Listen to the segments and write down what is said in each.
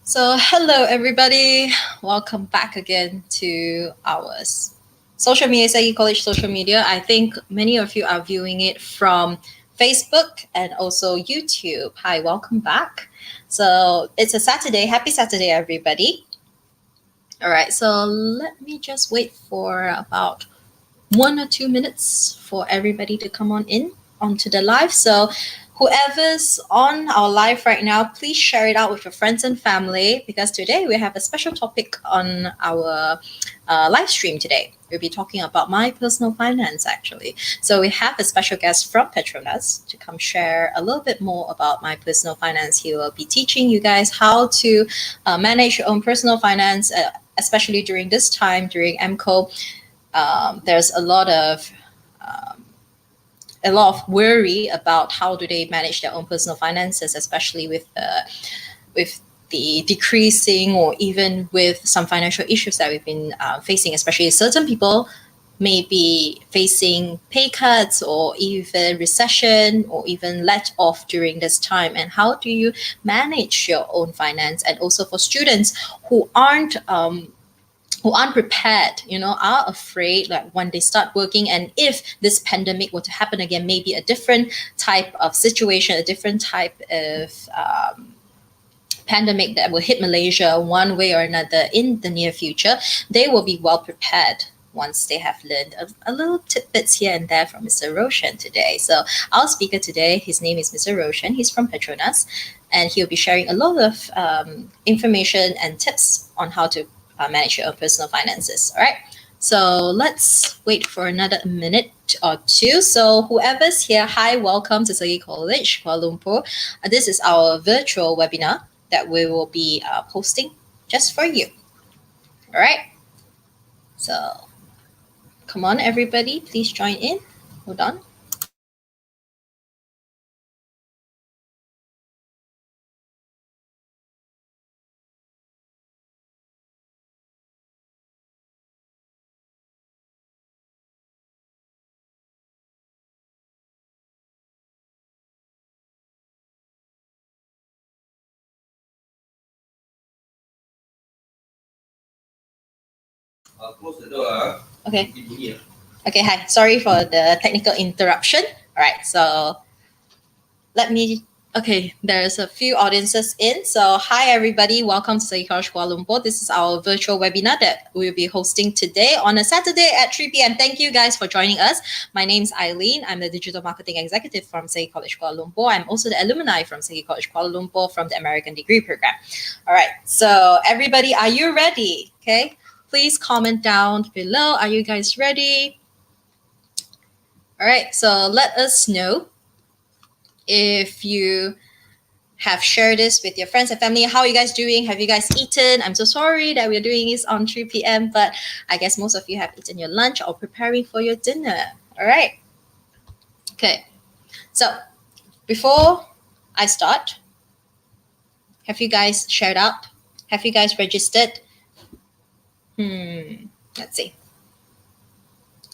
So, hello everybody. Welcome back again to our social media, Sagi College social media. I think many of you are viewing it from Facebook and also YouTube. Hi, welcome back. So, it's a Saturday. Happy Saturday, everybody. All right, so let me just wait for about 1 or 2 minutes for everybody to come on in onto the live. So whoever's on our live right now, please share it out with your friends and family because today we have a special topic on our live stream today. We'll be talking about my personal finance actually. So we have a special guest from Petronas to come share a little bit more about my personal finance. He will be teaching you guys how to manage your own personal finance, especially during this time, during MCO. There's um, a lot of worry about how do they manage their own personal finances, especially with the decreasing or even with some financial issues that we've been facing. Especially certain people may be facing pay cuts or even recession or even let off during this time. And how do you manage your own finance? And also for students who aren't prepared, are afraid like when they start working, and if this pandemic were to happen again, maybe a different type of situation, a different type of pandemic that will hit Malaysia one way or another in the near future, they will be well prepared once they have learned a little tidbits here and there from Mr. Roshan today. So our speaker today, his name is Mr. Roshan. He's from Petronas, and he'll be sharing a lot of information and tips on how to manage your own personal finances. All right. So let's wait for another minute or two. So whoever's here, hi, welcome to Sagi College, Kuala Lumpur. This is our virtual webinar that we will be posting just for you. All right. So come on, everybody, please join in. Hold on. Close the door. Okay. Okay, hi. Sorry for the technical interruption. All right, so let me. Okay, there's a few audiences in. So, hi everybody, welcome to Sagi College Kuala Lumpur. This is our virtual webinar that we'll be hosting today on a Saturday at 3 p.m. Thank you guys for joining us. My name's Eileen. I'm the Digital Marketing Executive from Sagi College Kuala Lumpur. I'm also the alumni from Sagi College Kuala Lumpur from the American Degree Program. All right, so everybody, are you ready? Okay, please comment down below. Are you guys ready? All right, so let us know if you have shared this with your friends and family. How are you guys doing? Have you guys eaten? I'm so sorry that we're doing this on 3 p.m., but I guess most of you have eaten your lunch or preparing for your dinner. All right. Okay. So before I start, have you guys shared out? Have you guys registered? Let's see.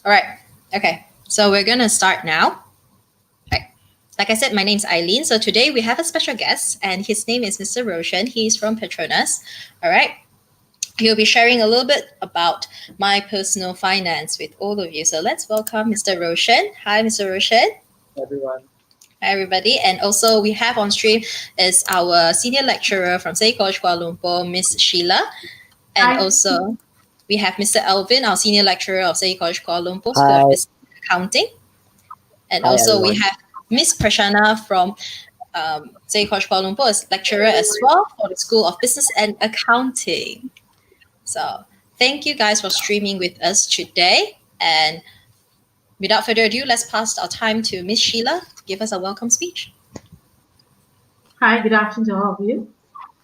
All right. Okay. So we're going to start now. Like I said, my name's Eileen. So today we have a special guest, and his name is Mr. Roshan. He's from Petronas. All right. He'll be sharing a little bit about my personal finance with all of you. So let's welcome Mr. Roshan. Hi, Mr. Roshan. Everyone. Hi, everybody. And also we have on stream is our senior lecturer from Sagi College Kuala Lumpur, Miss Sheila. And Hi. also we have Mr. Elvin, our senior lecturer of Sagi College Kuala Lumpur School of Business and Accounting. And Hi, also everyone. we have Miss Prashana from Sagi College Kuala Lumpur as lecturer as well for the School of Business and Accounting. So thank you guys for streaming with us today. And without further ado, let's pass our time to Miss Sheila to give us a welcome speech. Hi, good afternoon to all of you.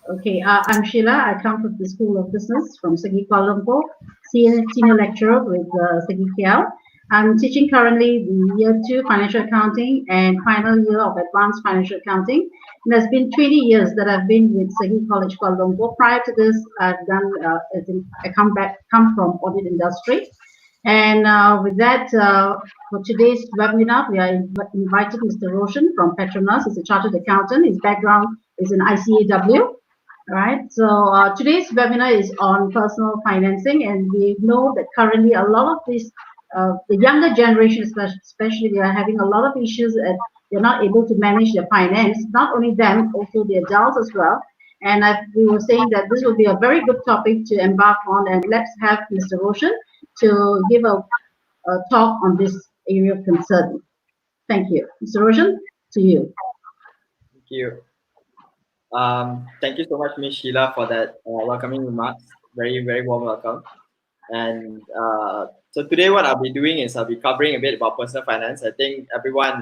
Okay, I'm Sheila. I come from the School of Business from Sagi Kuala Lumpur, senior lecturer with Sagi KL. I'm teaching currently the year 2 financial accounting and final year of advanced financial accounting. And it's been 20 years that I've been with Sagi College Kuala Lumpur. Prior to this, I've done I come from audit industry. And with that, for today's webinar, we are invited Mr. Roshan from Petronas. He's a chartered accountant. His background is in ICAW. Right. So today's webinar is on personal financing, and we know that currently a lot of these, the younger generation, especially, they are having a lot of issues that they're not able to manage their finance. Not only them, also the adults as well. And we were saying that this would be a very good topic to embark on, and let's have Mr. Roshan to give a talk on this area of concern. Thank you, Mr. Roshan. To you. Thank you. Thank you so much, Miss Sheila, for that welcoming remarks. Very, very warm welcome. And so today, what I'll be doing is I'll be covering a bit about personal finance. I think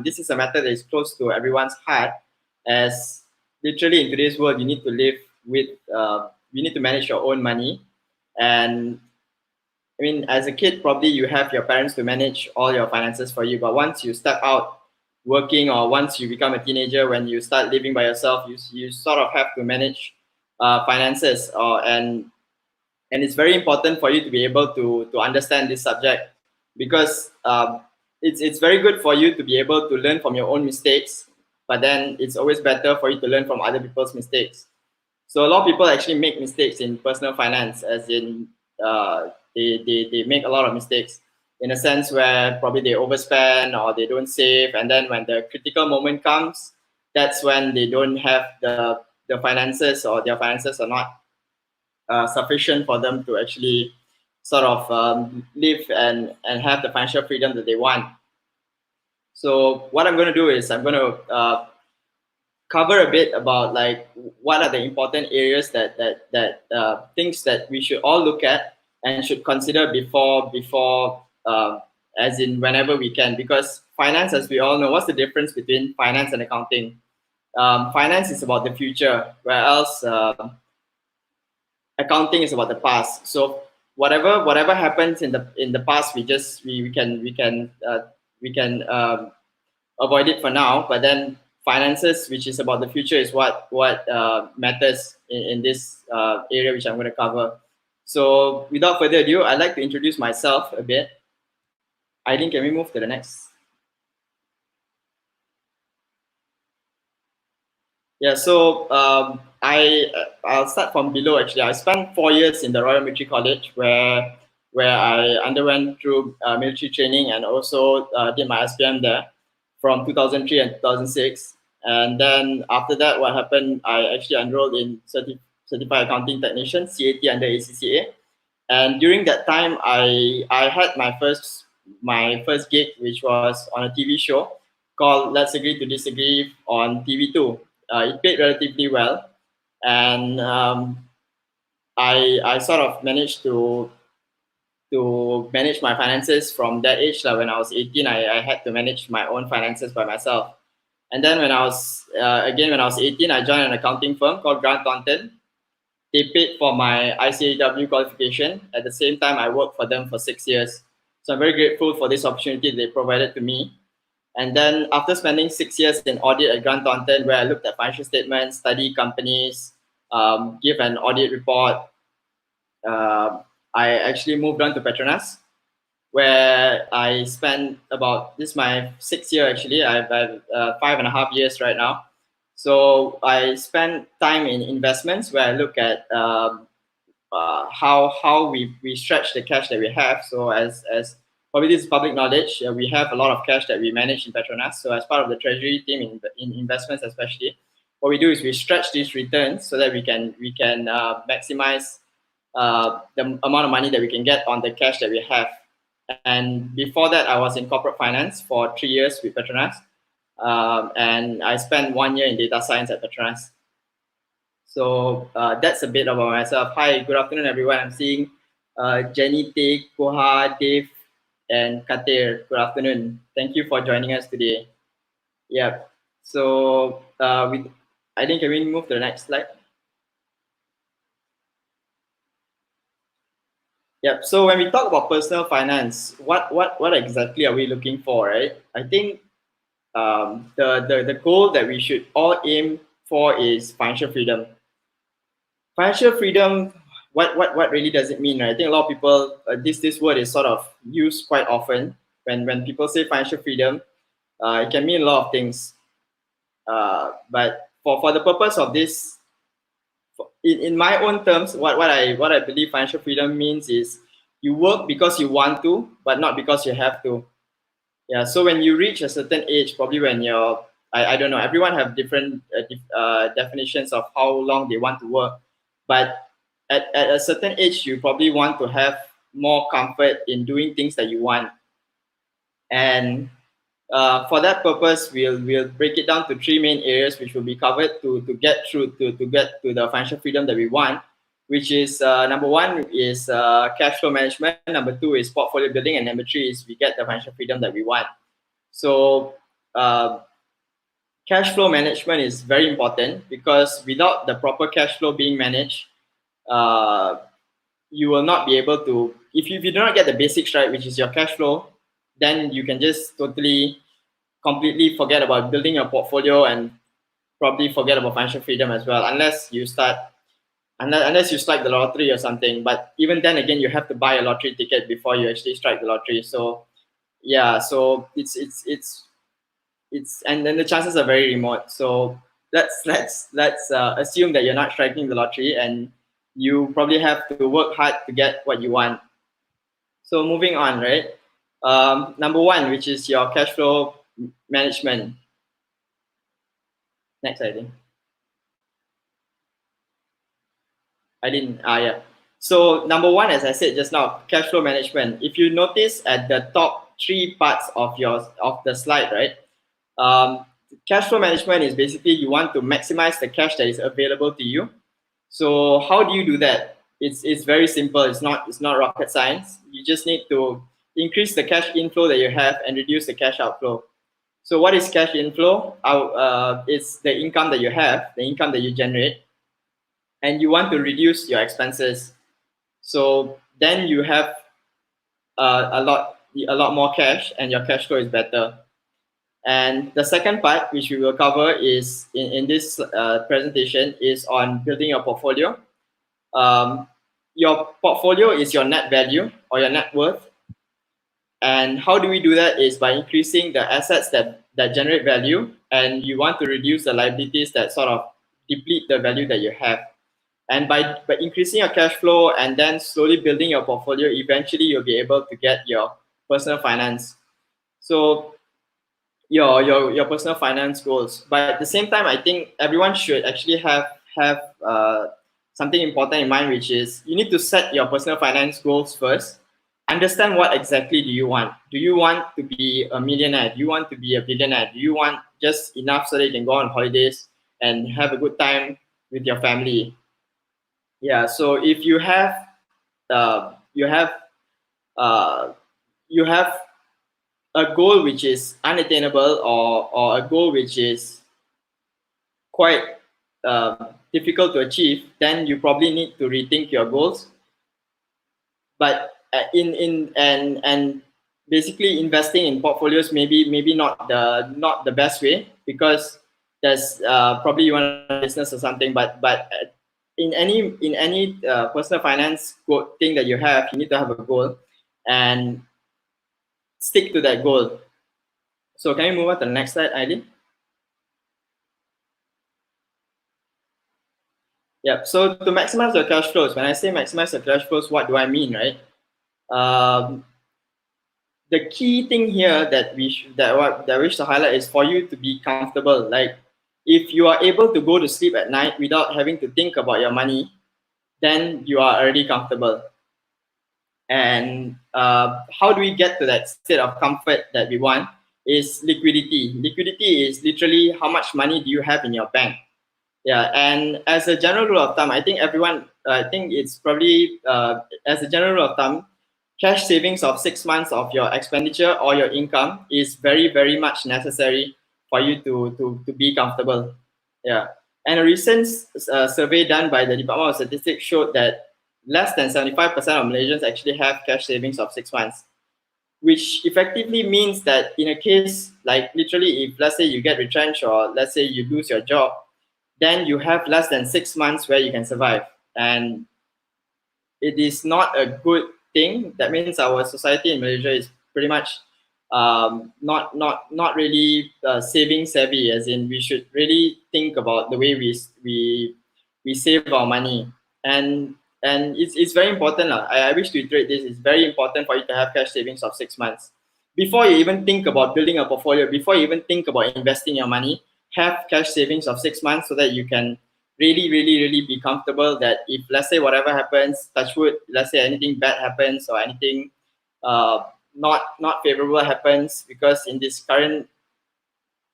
this is a matter that is close to everyone's heart, as literally in today's world, you need to live with, you need to manage your own money. And I mean, as a kid, probably you have your parents to manage all your finances for you. But once you step out working, or once you become a teenager, when you start living by yourself, you sort of have to manage finances. And it's very important for you to be able to understand this subject, because it's very good for you to be able to learn from your own mistakes. But then it's always better for you to learn from other people's mistakes. So a lot of people actually make mistakes in personal finance, as in they make a lot of mistakes in a sense where probably they overspend or they don't save, and then when the critical moment comes, that's when they don't have the finances, or their finances are not sufficient for them to actually sort of live and have the financial freedom that they want. So what I'm going to do is I'm going to cover a bit about like what are the important areas that things that we should all look at and should consider before as in whenever we can, because finance, as we all know, what's the difference between finance and accounting? Finance is about the future, whereas accounting is about the past. So whatever happens in the past, we can avoid it for now. But then finances, which is about the future, is what matters in this area which I'm going to cover. So without further ado, I'd like to introduce myself a bit. Aileen, can we move to the next? Yeah, so I'll start from below. Actually, I spent 4 years in the Royal Military College, where I underwent through military training, and also did my SPM there from 2003 and 2006. And then after that, what happened? I actually enrolled in Certified Accounting Technician (CAT) under ACCA. And during that time, I had my first gig, which was on a TV show called Let's Agree to Disagree on TV2. It paid relatively well, and I sort of managed to manage my finances from that age. Like when I was 18, I had to manage my own finances by myself. And then when I was 18, I joined an accounting firm called Grant Thornton. They paid for my ICAW qualification. At the same time, I worked for them for 6 years. So I'm very grateful for this opportunity they provided to me. And then after spending 6 years in audit at Grant Thornton, where I looked at financial statements, study companies, give an audit report, I actually moved on to Petronas, where I spent this is my 6th year actually. I've 5.5 years right now. So I spent time in investments, where I look at how we stretch the cash that we have. So as probably this is public knowledge, we have a lot of cash that we manage in Petronas. So as part of the treasury team in investments especially, what we do is we stretch these returns so that we can maximize the amount of money that we can get on the cash that we have. And before that, I was in corporate finance for 3 years with Petronas, and I spent 1 year in data science at Petronas. So that's a bit about myself. Hi, good afternoon, everyone. I'm seeing Jenny, Tay, Koha, Dave, and Katir. Good afternoon. Thank you for joining us today. Yeah. So I think can we move to the next slide? Yeah. So when we talk about personal finance, what exactly are we looking for, right? I think the goal that we should all aim for is financial freedom. Financial freedom, what really does it mean, right? I think a lot of people, this word is sort of used quite often. When people say financial freedom, it can mean a lot of things. But for the purpose of this in my own terms, what I believe financial freedom means is you work because you want to, but not because you have to. Yeah. So when you reach a certain age, probably when you're, I don't know, everyone have different definitions of how long they want to work, but at a certain age, you probably want to have more comfort in doing things that you want. And for that purpose, we'll break it down to three main areas which will be covered to get through to get to the financial freedom that we want, which is number one is cash flow management, number two is portfolio building, and number three is we get the financial freedom that we want. So uh, cash flow management is very important because without the proper cash flow being managed, uh, you will not be able to, if you do not get the basics right, which is your cash flow, then you can just totally completely forget about building your portfolio and probably forget about financial freedom as well, unless you strike the lottery or something. But even then again, you have to buy a lottery ticket before you actually strike the lottery. So yeah, so it's and then the chances are very remote. So let's assume that you're not striking the lottery and you probably have to work hard to get what you want. So moving on, right? Number one, which is your cash flow management. Next, I think. I didn't. Yeah. So number one, as I said just now, cash flow management. If you notice at the top three parts of the slide, right? Cash flow management is basically you want to maximize the cash that is available to you. So how do you do that? It's very simple. It's not rocket science. You just need to increase the cash inflow that you have and reduce the cash outflow. So what is cash inflow? It's the income that you have, the income that you generate, and you want to reduce your expenses. So then you have a lot more cash, and your cash flow is better. And the second part, which we will cover, is in this presentation, is on building your portfolio. Your portfolio is your net value or your net worth. And how do we do that is by increasing the assets that generate value, and you want to reduce the liabilities that sort of deplete the value that you have. And by increasing your cash flow and then slowly building your portfolio, eventually you'll be able to get your personal finance. So your personal finance goals. But at the same time, I think everyone should actually have something important in mind, which is you need to set your personal finance goals first. Understand what exactly do you want. Do you want to be a millionaire? Do you want to be a billionaire? Do you want just enough so that you can go on holidays and have a good time with your family? Yeah. So if you have uh, you have uh, you have a goal which is unattainable, or a goal which is quite difficult to achieve, then you probably need to rethink your goals. But in and basically investing in portfolios maybe not the best way, because there's probably you want a business or something, but in any personal finance thing that you have, you need to have a goal and stick to that goal. So can you move on to the next slide, Eileen? Yeah. So to maximize your cash flows, when I say maximize your cash flows, what do I mean, right? Um, the key thing here that I wish to highlight is for you to be comfortable. Like, if you are able to go to sleep at night without having to think about your money, then you are already comfortable. And how do we get to that state of comfort that we want? Is liquidity. Liquidity is literally how much money do you have in your bank. Yeah, and as a general rule of thumb, I think I think it's probably, as a general rule of thumb, cash savings of 6 months of your expenditure or your income is very, very much necessary for you to be comfortable. Yeah, and a recent survey done by the Department of Statistics showed that less than 75% of Malaysians actually have cash savings of 6 months, which effectively means that in a case like literally, if let's say you get retrenched or let's say you lose your job, then you have less than 6 months where you can survive. And it is not a good thing. That means our society in Malaysia is pretty much not really saving savvy, as in we should really think about the way we save our money. And it's very important. I wish to iterate this. It's very important for you to have cash savings of 6 months. Before you even think about building a portfolio, before you even think about investing your money, have cash savings of 6 months so that you can really be comfortable that if, let's say, whatever happens, touch wood, let's say anything bad happens or anything not favorable happens, because in this current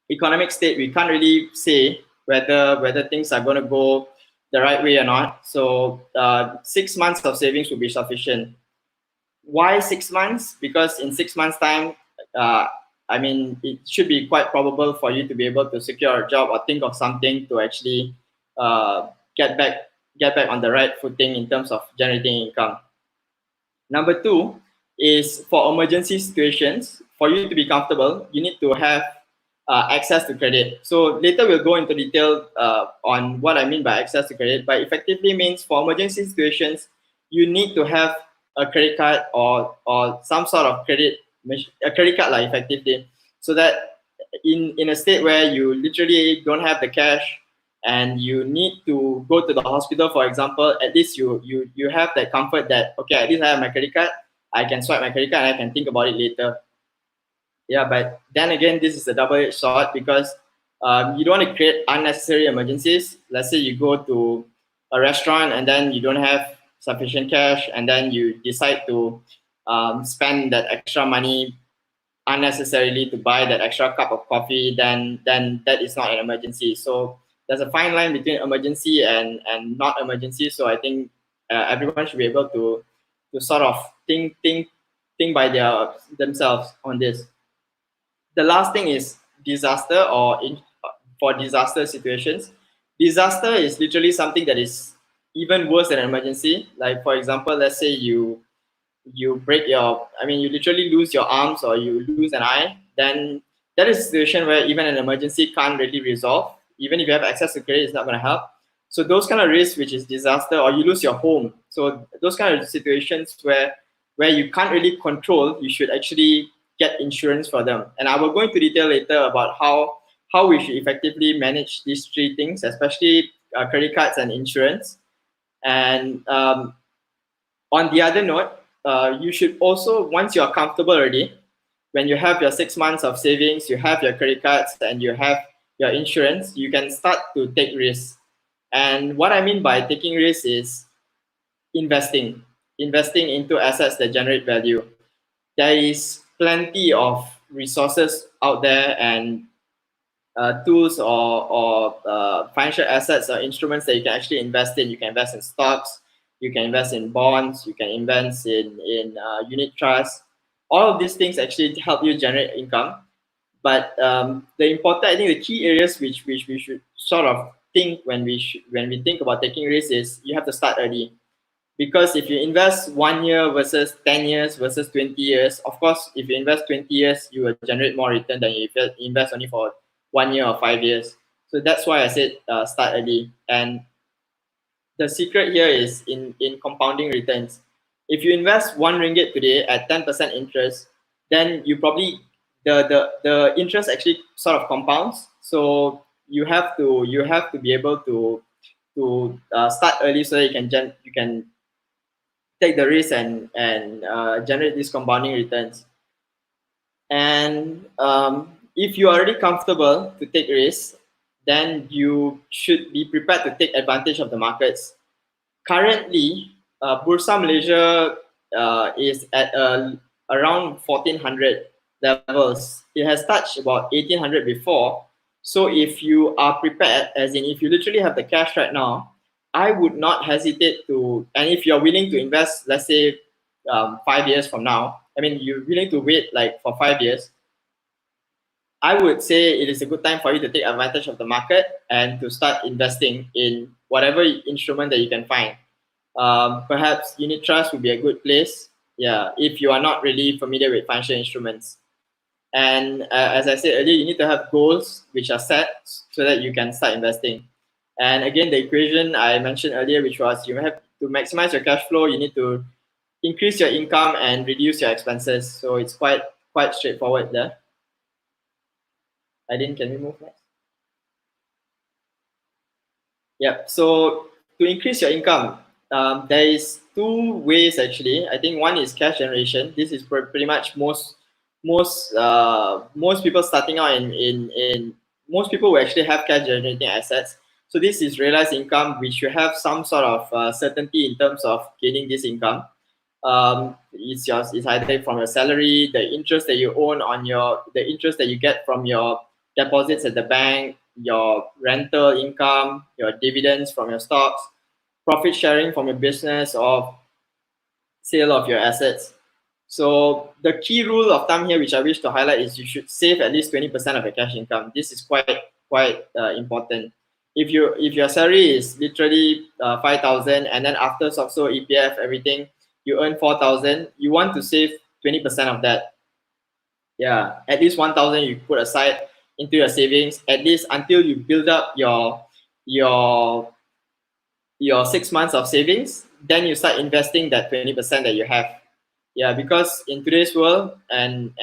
economic state, we can't really say whether things are going to go the right way or not. So 6 months of savings will be sufficient. Why 6 months? Because in 6 months' time, uh, I mean, it should be quite probable for you to be able to secure a job or think of something to actually uh, get back on the right footing in terms of generating income. Number two is for emergency situations. For you to be comfortable, you need to have access to credit. So later we'll go into detail on what I mean by access to credit, but effectively means for emergency situations, you need to have a credit card or some sort of a credit card like effectively, so that in a state where you literally don't have the cash and you need to go to the hospital, for example, at least you have that comfort that, okay, at least I have my credit card, I can swipe my credit card and I can think about it later. Yeah, but then again, this is a double-edged sword, because you don't want to create unnecessary emergencies. Let's say you go to a restaurant and then you don't have sufficient cash, and then you decide to spend that extra money unnecessarily to buy that extra cup of coffee, then that is not an emergency. So there's a fine line between emergency and not emergency. So I think everyone should be able to sort of think by themselves on this. The last thing is disaster, for disaster situations. Disaster is literally something that is even worse than an emergency. Like, for example, let's say you break you literally lose your arms or you lose an eye, then that is a situation where even an emergency can't really resolve. Even if you have access to credit, it's not going to help. So those kind of risks, which is disaster, or you lose your home, so those kind of situations where you can't really control, you should actually get insurance for them. And I will go into detail later about how we should effectively manage these three things, especially credit cards and insurance. And on the other note, you should also, once you're comfortable already, when you have your 6 months of savings, you have your credit cards, and you have your insurance, you can start to take risks. And what I mean by taking risks is investing into assets that generate value. There is plenty of resources out there, and tools or financial assets or instruments that you can actually invest in. You can invest in stocks, you can invest in bonds, you can invest in unit trusts. All of these things actually help you generate income. But I think the key areas which we should sort of think when we think about taking risks is you have to start early. Because if you invest 1 year versus 10 years versus 20 years, of course, if you invest 20 years, you will generate more return than if you invest only for 1 year or 5 years. So that's why I said start early. And the secret here is in compounding returns. If you invest RM1 today at 10% interest, then you probably the interest actually sort of compounds. So you have to be able to start early so that you can take the risk and generate these compounding returns. And if you're already comfortable to take risks, then you should be prepared to take advantage of the markets. Currently, Bursa Malaysia is at around 1400 levels. It has touched about 1800 before. So if you are prepared, as in if you literally have the cash right now, I would not hesitate to, and if you're willing to invest, let's say 5 years from now, I mean, you're willing to wait like for 5 years, I would say it is a good time for you to take advantage of the market and to start investing in whatever instrument that you can find. Perhaps unit trust would be a good place, yeah, if you are not really familiar with financial instruments. And as I said earlier, you need to have goals which are set so that you can start investing. And again, the equation I mentioned earlier, which was you have to maximize your cash flow, you need to increase your income and reduce your expenses. So it's quite straightforward there. Can we move next? Yep. So to increase your income, there is two ways actually. I think one is cash generation. This is pretty much most people starting out in most people will actually have cash generating assets. So this is realized income, which you have some sort of certainty in terms of gaining this income. It's either from your salary, the interest that you own on the interest that you get from your deposits at the bank, your rental income, your dividends from your stocks, profit sharing from your business, or sale of your assets. So the key rule of thumb here, which I wish to highlight, is you should save at least 20% of your cash income. This is quite important. If your salary is literally 5,000, and then after SOXO, EPF, everything, you earn 4,000, you want to save 20% of that. Yeah, at least 1,000 you put aside into your savings, at least until you build up your 6 months of savings. Then you start investing that 20% that you have. Yeah, because in today's world, and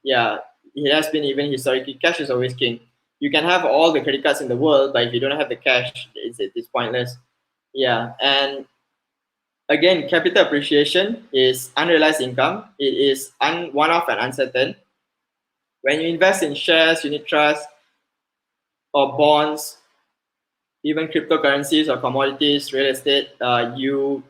yeah, it has been even historically, cash is always king. You can have all the credit cards in the world, but if you don't have the cash, it's pointless. Yeah, and again, capital appreciation is unrealized income. It is one-off and uncertain. When you invest in shares, unit trusts, or bonds, even cryptocurrencies or commodities, real estate, you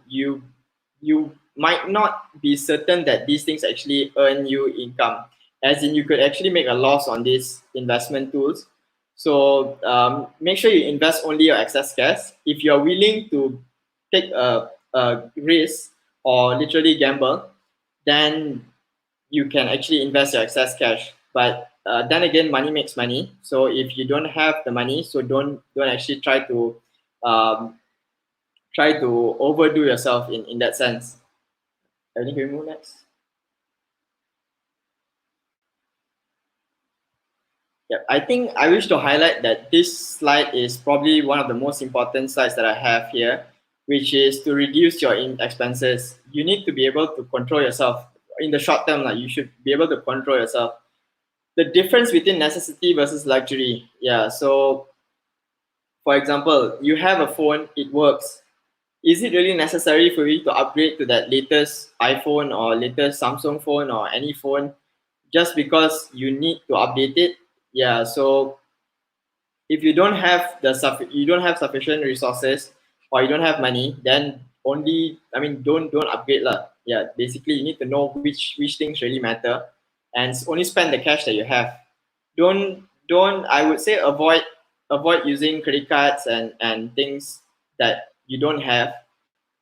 might not be certain that these things actually earn you income. As in, you could actually make a loss on these investment tools. So make sure you invest only your excess cash. If you're willing to take a risk or literally gamble, then you can actually invest your excess cash. But then again, money makes money. So if you don't have the money, so don't actually um, try to overdo yourself in that sense. I think we move next. Yeah, I think I wish to highlight that this slide is probably one of the most important slides that I have here, which is to reduce your expenses. You need to be able to control yourself in the short term. Like, you should be able to control yourself. The difference between necessity versus luxury. Yeah, so for example, you have a phone, it works. Is it really necessary for you to upgrade to that latest iPhone or latest Samsung phone or any phone just because you need to update it? Yeah, so if you don't have you don't have sufficient resources, or you don't have money, then don't upgrade lah. Yeah, basically you need to know which things really matter, and only spend the cash that you have. Don't I would say avoid using credit cards and things that you don't have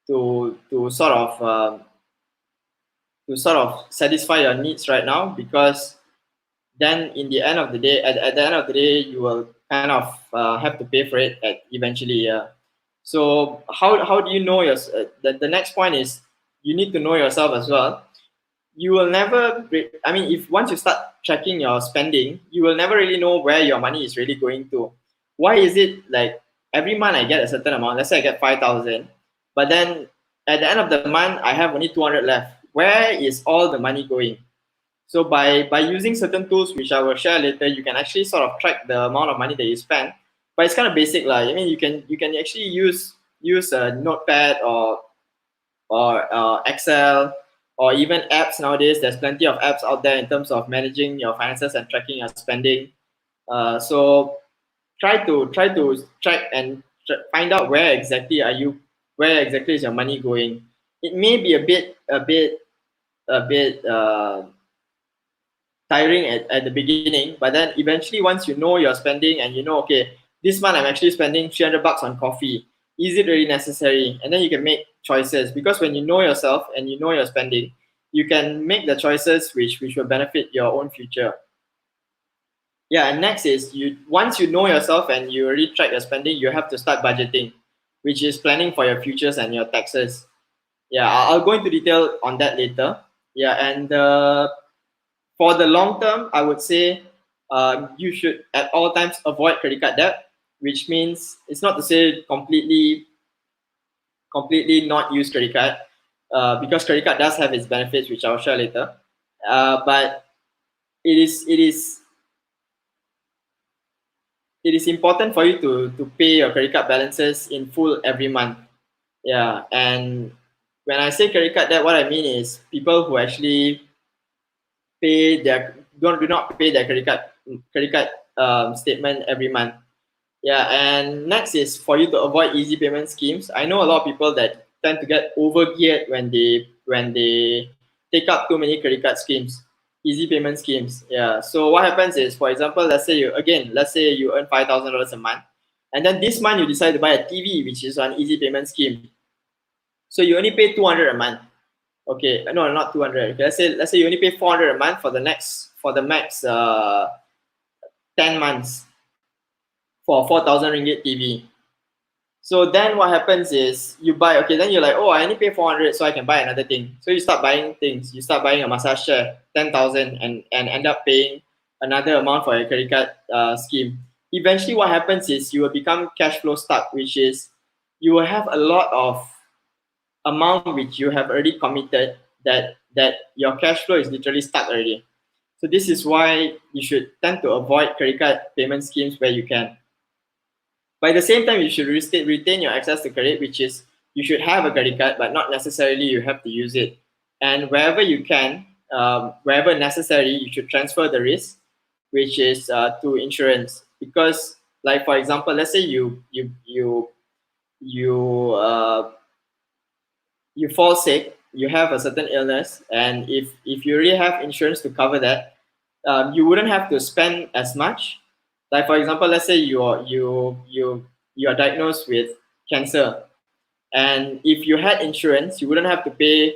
to sort of satisfy your needs right now, because then in the end of the day, at the end of the day, you will kind of have to pay for it eventually. Yeah. So how do you know the next point is, you need to know yourself as well. You will never if once you start tracking your spending, you will never really know where your money is really going to. Why is it like every month I get a certain amount? Let's say I get 5,000, but then at the end of the month I have only 200 left. Where is all the money going? So by using certain tools, which I will share later, you can actually sort of track the amount of money that you spend. But it's kind of basic lah. I mean, you can actually use a notepad or Excel, or even apps nowadays. There's plenty of apps out there in terms of managing your finances and tracking your spending. So try to track and find out where exactly is your money going. It may be a bit tiring at the beginning, but then eventually once you know you're spending and you know, okay, this month I'm actually spending 300 bucks on coffee. Is it really necessary? And then you can make choices, because when you know yourself and you know your spending, you can make the choices which will benefit your own future. Yeah, and next is, once you know yourself and you already track your spending, you have to start budgeting, which is planning for your futures and your taxes. Yeah, I'll go into detail on that later. Yeah, and for the long term, I would say you should at all times avoid credit card debt, which means it's not to say completely not use credit card, because credit card does have its benefits, which I'll share later. But it is important for you to pay your credit card balances in full every month. Yeah, and when I say credit card debt, what I mean is people who actually pay their do not pay their credit card statement every month. Yeah, and next is for you to avoid easy payment schemes. I know a lot of people that tend to get overgeared when they take up too many credit card schemes, easy payment schemes. Yeah. So what happens is, for example, let's say you earn $5,000 a month, and then this month you decide to buy a TV, which is on easy payment scheme. So you only pay 200 a month. Okay, no, not 200. Okay, let's say you only pay 400 a month for the max 10 months for 4,000 ringgit TV. So then what happens is you buy, okay, then you're like, oh, I only pay 400 so I can buy another thing. So you start buying things. You start buying a massage chair, 10,000, and end up paying another amount for your credit card scheme. Eventually what happens is you will become cash flow stuck, which is you will have a lot of amount which you have already committed that your cash flow is literally stuck already. So this is why you should tend to avoid credit card payment schemes where you can. But at the same time, you should retain your access to credit, which is you should have a credit card, but not necessarily you have to use it. And wherever you can, wherever necessary, you should transfer the risk, which is to insurance. Because, like for example, let's say you you fall sick, you have a certain illness, and if you really have insurance to cover that, you wouldn't have to spend as much. Like for example, let's say you are diagnosed with cancer, and if you had insurance, you wouldn't have to pay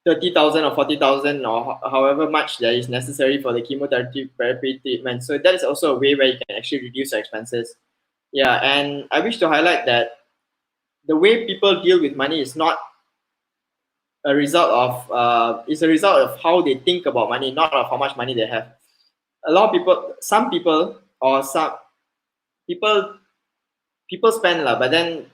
30,000 or 40,000 or however much that is necessary for the chemotherapy therapy treatment. So that is also a way where you can actually reduce your expenses. Yeah, and I wish to highlight that the way people deal with money is not a result of is a result of how they think about money, not of how much money they have. A lot of people, some people or some people people spend lah, but then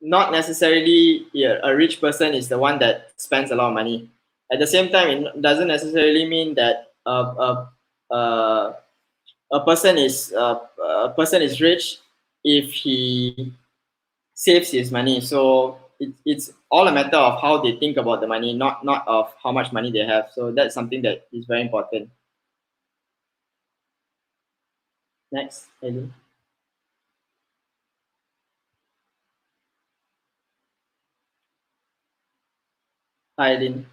not necessarily, yeah, a rich person is the one that spends a lot of money. At the same time, it doesn't necessarily mean that a person is rich if he saves his money. So it's all a matter of how they think about the money, not of how much money they have. So that's something that is very important. Next, Aileen. Hi, Aileen.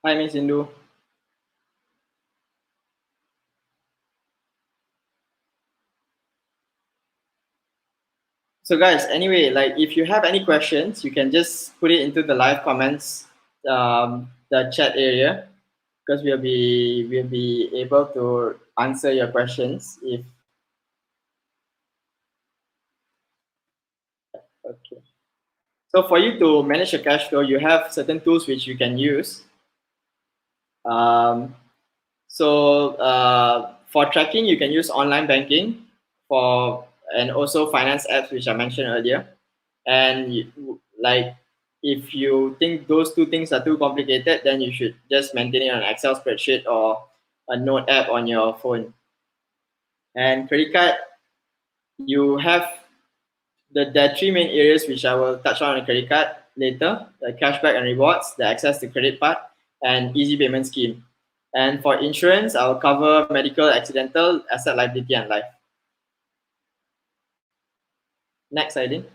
Hi, Miss Indu. So guys, anyway, like if you have any questions, you can just put it into the live comments, the chat area, because we'll be able to answer your questions if okay. So for you to manage your cash flow, you have certain tools which you can use. Um, for tracking, you can use online banking and also finance apps, which I mentioned earlier. And like if you think those two things are too complicated, then you should just maintain it on an Excel spreadsheet or a note app on your phone. And credit card, you have there are three main areas which I will touch on credit card later: the cashback and rewards, the access to credit part, and easy payment scheme. And for insurance, I'll cover medical, accidental, asset liability, and life. Next, Aileen.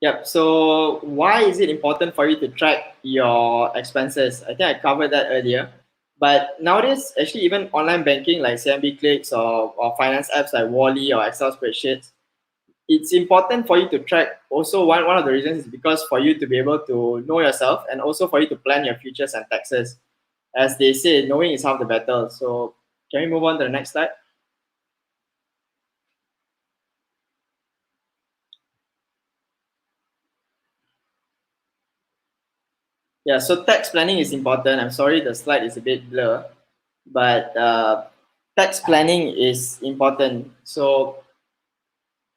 Yep. So why is it important for you to track your expenses? I think I covered that earlier. But nowadays, actually, even online banking like CMB Clicks or finance apps like Wally or Excel spreadsheets, it's important for you to track. Also, one of the reasons is because for you to be able to know yourself and also for you to plan your futures and taxes. As they say, knowing is half the battle. So can we move on to the next slide? Yeah, so tax planning is important. I'm sorry the slide is a bit blur, but tax planning is important. So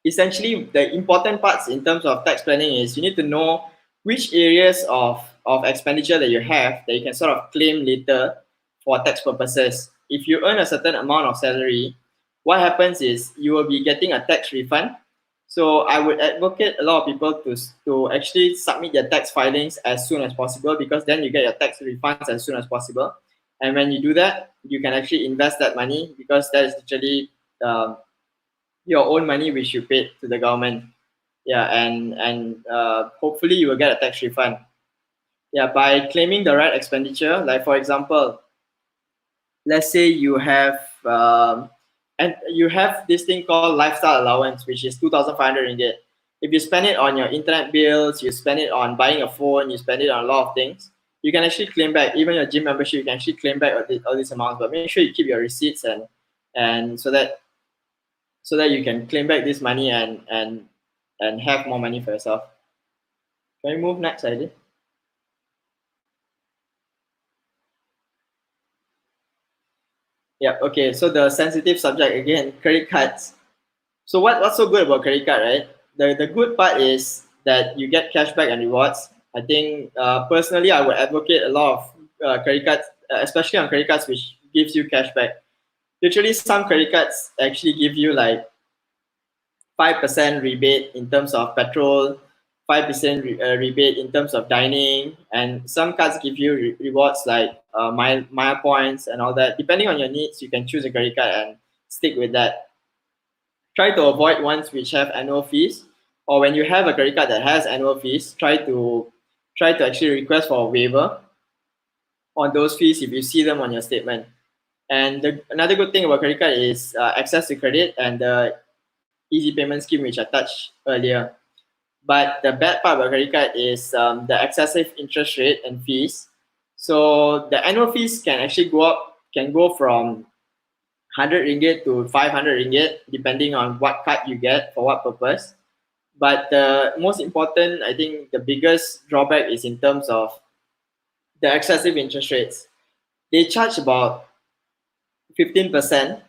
essentially the important parts in terms of tax planning is you need to know which areas of expenditure that you have that you can sort of claim later for tax purposes. If you earn a certain amount of salary, what happens is you will be getting a tax refund. So I would advocate a lot of people to actually submit their tax filings as soon as possible, because then you get your tax refunds as soon as possible. And when you do that, you can actually invest that money, because that is literally your own money which you paid to the government. Yeah, and hopefully you will get a tax refund. Yeah, by claiming the right expenditure. Like for example, let's say you have and you have this thing called lifestyle allowance, which is 2,500 ringgit. If you spend it on your internet bills, you spend it on buying a phone, you spend it on a lot of things, you can actually claim back. Even your gym membership, you can actually claim back all these amounts. But make sure you keep your receipts, and so that you can claim back this money and have more money for yourself. Can we move next, ID? Yeah, okay. So the sensitive subject again, credit cards. So what's so good about credit card, right? The good part is that you get cashback and rewards. I think personally, I would advocate a lot of credit cards, especially on credit cards, which gives you cashback. Literally, some credit cards actually give you like 5% rebate in terms of petrol, 5% rebate in terms of dining, and some cards give you rewards like mile points and all that. Depending on your needs, you can choose a credit card and stick with that. Try to avoid ones which have annual fees, or when you have a credit card that has annual fees, try to actually request for a waiver on those fees if you see them on your statement. And another good thing about credit card is access to credit and the easy payment scheme, which I touched earlier. But the bad part about credit card is the excessive interest rate and fees. So the annual fees can actually go from 100 ringgit to 500 ringgit, depending on what card you get for what purpose. But the most important, I think the biggest drawback is in terms of the excessive interest rates. They charge about 15%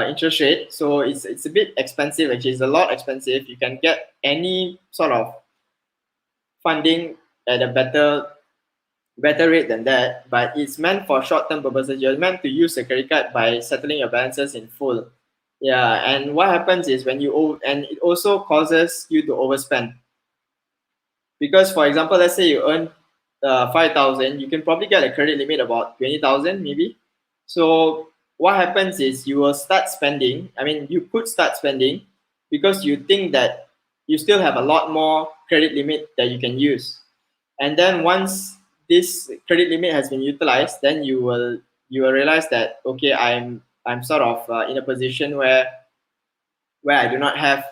interest rate. So it's a bit expensive, actually. It's a lot expensive. You can get any sort of funding at a better rate than that, but it's meant for short-term purposes. You're meant to use a credit card by settling your balances in full. Yeah, and what happens is and it also causes you to overspend. Because, for example, let's say you earn 5,000, you can probably get a credit limit about 20,000 maybe. So what happens is you will start spending. I mean, you could start spending because you think that you still have a lot more credit limit that you can use. And then once this credit limit has been utilized, then you will realize that, okay, I'm sort of in a position where I do not have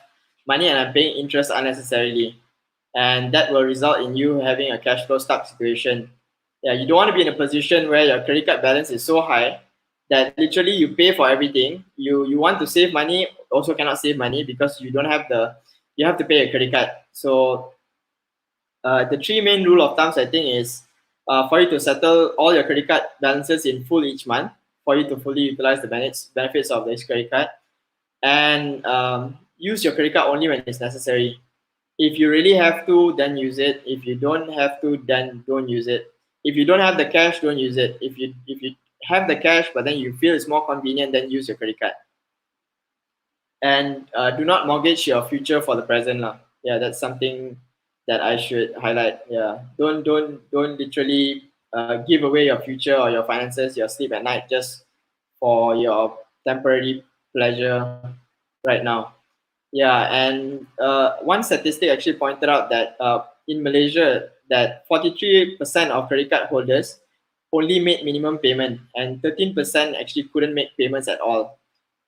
money and I'm paying interest unnecessarily, and that will result in you having a cash flow stuck situation. Yeah, you don't want to be in a position where your credit card balance is so high that literally you pay for everything. You want to save money, also cannot save money because you have to pay a credit card. So the three main rule of thumbs, I think, is for you to settle all your credit card balances in full each month, for you to fully utilize the benefits of this credit card, and use your credit card only when it's necessary. If you really have to, then use it. If you don't have to, then don't use it. If you don't have the cash, don't use it. If you have the cash but then you feel it's more convenient, then use your credit card. And do not mortgage your future for the present lah. Yeah, that's something that I should highlight. Yeah, don't literally give away your future or your finances, your sleep at night, just for your temporary pleasure right now. Yeah, and one statistic actually pointed out that in Malaysia, that 43% of credit card holders only made minimum payment, and 13% actually couldn't make payments at all.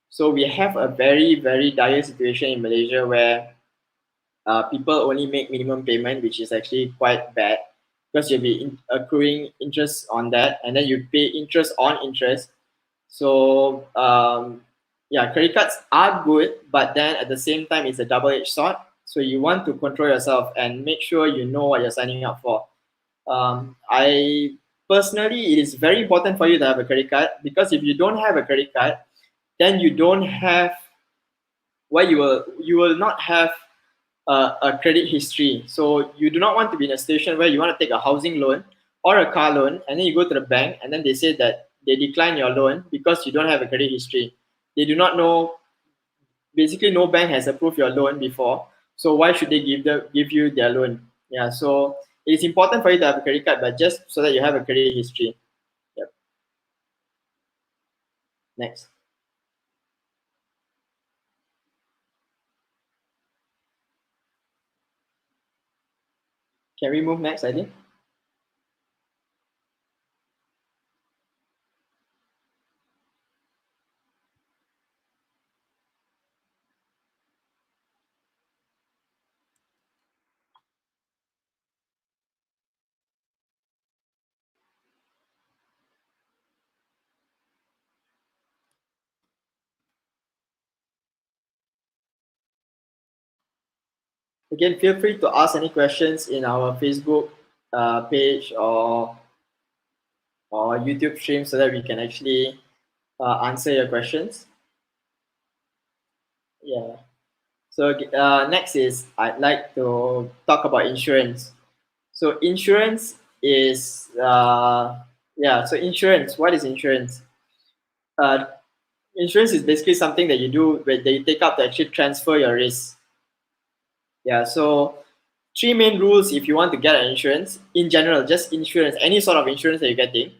So we have a very, very dire situation in Malaysia where people only make minimum payment, which is actually quite bad because you'll be accruing interest on that, and then you pay interest on interest. So yeah, credit cards are good, but then at the same time, it's a double-edged sword. So you want to control yourself and make sure you know what you're signing up for. I personally, it is very important for you to have a credit card, because if you don't have a credit card, then you don't have where you will not have a credit history. So you do not want to be in a situation where you want to take a housing loan or a car loan, and then you go to the bank and then they say that they decline your loan because you don't have a credit history. They do not know. Basically, no bank has approved your loan before, so why should they give you their loan? Yeah, so it's important for you to have a credit card, but just so that you have a credit history. Yep. Next. Can we move next, I think? Again, feel free to ask any questions in our Facebook page or YouTube stream so that we can actually answer your questions. Yeah. So next is I'd like to talk about insurance. So insurance is yeah. So insurance. What is insurance? Uh, Insurance is basically something that you do where that you take up to actually transfer your risk. Yeah. So three main rules if you want to get an insurance in general, just insurance, any sort of insurance that you're getting,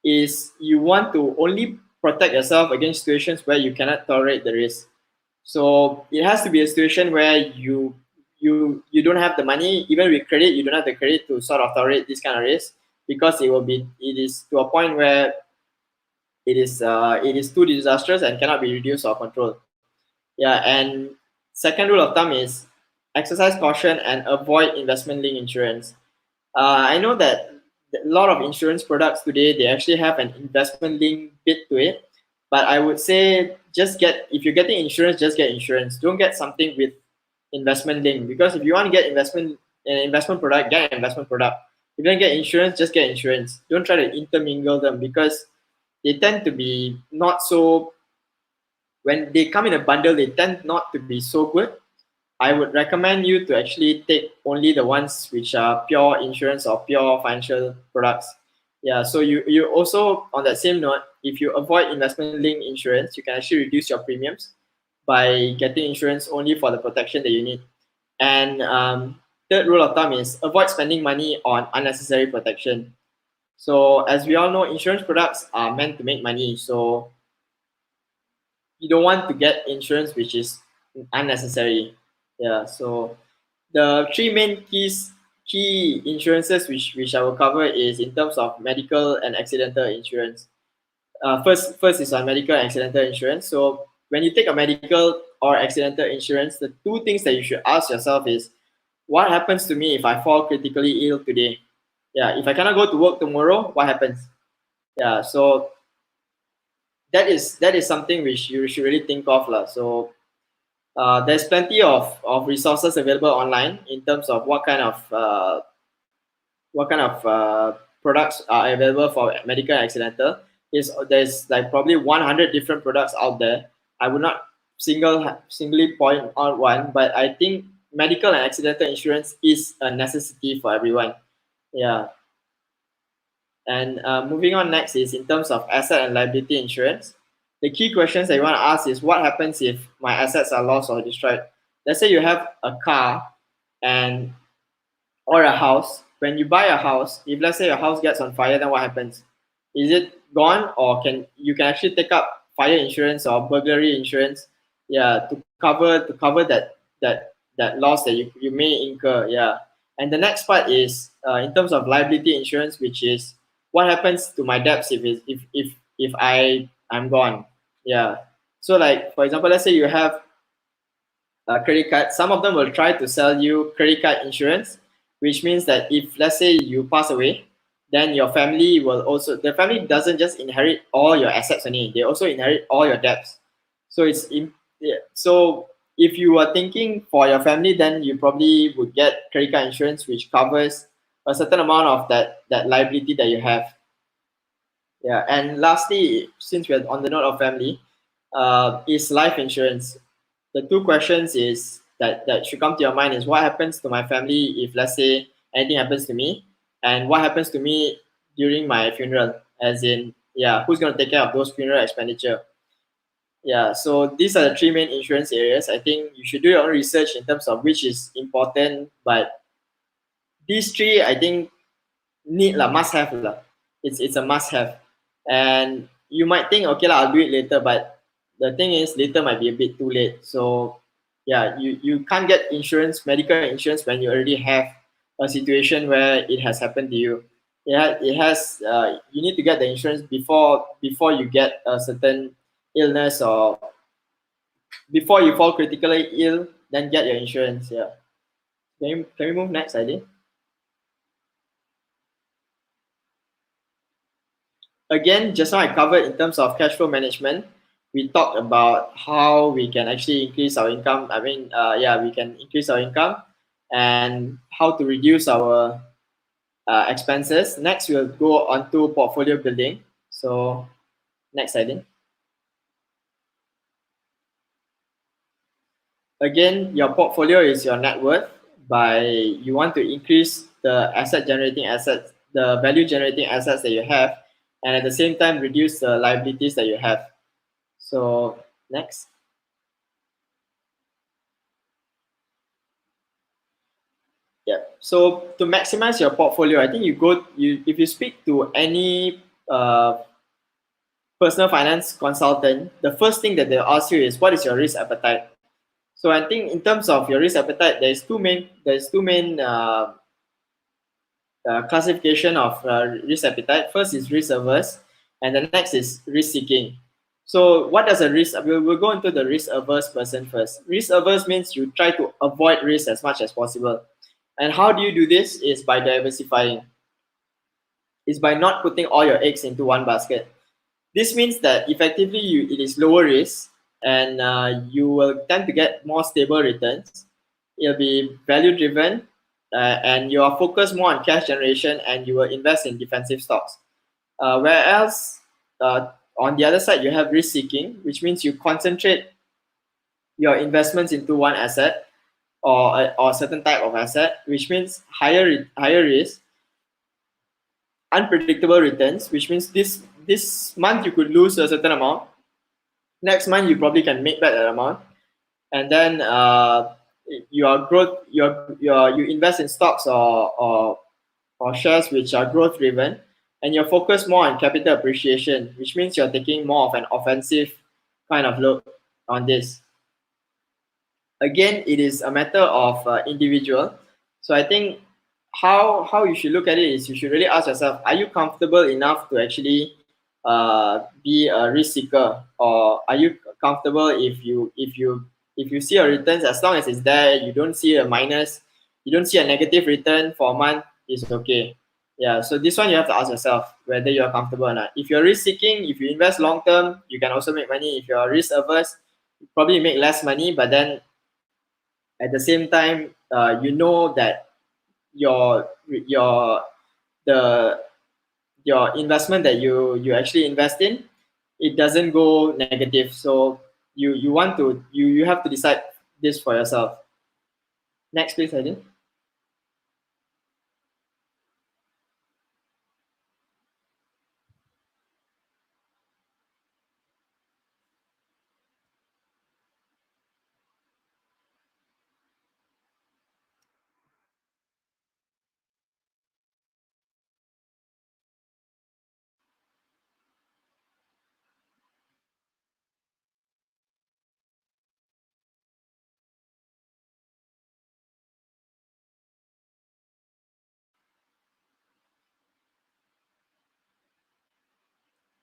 is you want to only protect yourself against situations where you cannot tolerate the risk. So it has to be a situation where you don't have the money, even with credit, you don't have the credit to sort of tolerate this kind of risk because it is to a point where it is too disastrous and cannot be reduced or controlled. Yeah, and second rule of thumb is exercise caution and avoid investment linked insurance. I know that a lot of insurance products today they actually have an investment link bit to it, but I would say just get if you're getting insurance, just get insurance. Don't get something with investment link because if you want to get an investment product, get an investment product. If you don't get insurance, just get insurance. Don't try to intermingle them because they tend to be not so when they come in a bundle, they tend not to be so good. I would recommend you to actually take only the ones which are pure insurance or pure financial products. Yeah, so you also on that same note, if you avoid investment linked insurance, you can actually reduce your premiums by getting insurance only for the protection that you need. And third rule of thumb is avoid spending money on unnecessary protection. So as we all know, insurance products are meant to make money. So you don't want to get insurance which is unnecessary. Yeah. So the three main key insurances which I will cover is in terms of medical and accidental insurance. First is on medical and accidental insurance. So when you take a medical or accidental insurance, the two things that you should ask yourself is what happens to me if I fall critically ill today? Yeah, if I cannot go to work tomorrow, what happens? Yeah, so that is something which you should really think of lah. So there's plenty of resources available online in terms of what kind of products are available for medical and accidental. There's like probably 100 different products out there. I would not singly point out one, but I think medical and accidental insurance is a necessity for everyone. Yeah. And moving on next is in terms of asset and liability insurance. The key questions that you want to ask is what happens if my assets are lost or destroyed? Let's say you have a car and or a house. When you buy a house, if let's say your house gets on fire, then what happens? Is it gone or can actually take up fire insurance or burglary insurance? Yeah, to cover that loss that you may incur. Yeah. And the next part is in terms of liability insurance, which is what happens to my debts if I'm gone. Yeah. So like for example, let's say you have credit card, some of them will try to sell you credit card insurance, which means that if let's say you pass away, then your family will also the family doesn't just inherit all your assets only, they also inherit all your debts. So yeah, so if you are thinking for your family, then you probably would get credit card insurance, which covers a certain amount of that liability that you have. Yeah, and lastly, since we're on the note of family, is life insurance. the two questions is that should come to your mind is what happens to my family if let's say anything happens to me, and what happens to me during my funeral, as in yeah, who's going to take care of those funeral expenditure. Yeah, so these are the three main insurance areas. I think you should do your own research in terms of which is important, but these three I think need lah, must have lah. It's a must have. And you might think okay lah, I'll do it later, but the thing is later might be a bit too late. So yeah, you can't get insurance, medical insurance, when you already have a situation where it has happened to you. Yeah, it has. You need to get the insurance before you get a certain illness, or before you fall critically ill. Then get your insurance. Yeah. Can we move next, Aileen? Again, just now I covered in terms of cash flow management. We talked about how we can actually increase our income. I mean, yeah, we can increase our income and how to reduce our expenses. Next, we'll go on to portfolio building. So, next, Aileen. Again, your portfolio is your net worth. By you want to increase the asset generating assets, the value generating assets that you have, and at the same time reduce the liabilities that you have. So, next. Yeah. So to maximize your portfolio, I think you if you speak to any personal finance consultant, the first thing that they'll ask you is what is your risk appetite. So I think in terms of your risk appetite, there's two main classification of risk appetite. First is risk averse, and the next is risk seeking. So what does a risk? We'll go into the risk averse person first. Risk averse means you try to avoid risk as much as possible. And how do you do this? Is by diversifying. Is by not putting all your eggs into one basket. This means that effectively it is lower risk, and you will tend to get more stable returns. It'll be value driven, and you are focused more on cash generation, and you will invest in defensive stocks. Whereas on the other side, you have risk seeking, which means you concentrate your investments into one asset, or a certain type of asset, which means higher risk, unpredictable returns, which means this month you could lose a certain amount. Next month you probably can make back that amount, and then you invest in stocks or shares which are growth driven, and you're focused more on capital appreciation, which means you're taking more of an offensive kind of look on this. Again, it is a matter of individual. So I think how you should look at it is you should really ask yourself: are you comfortable enough to actually be a risk seeker, or are you comfortable if you see your returns, as long as it's there, you don't see a minus, you don't see a negative return for a month, it's okay. Yeah. So this one you have to ask yourself whether you are comfortable or not. If you're risk seeking, if you invest long term, you can also make money. If you're risk averse, you probably make less money, but then at the same time, you know that your the your investment that you actually invest in, it doesn't go negative. So you have to decide this for yourself. Next, please, Aileen.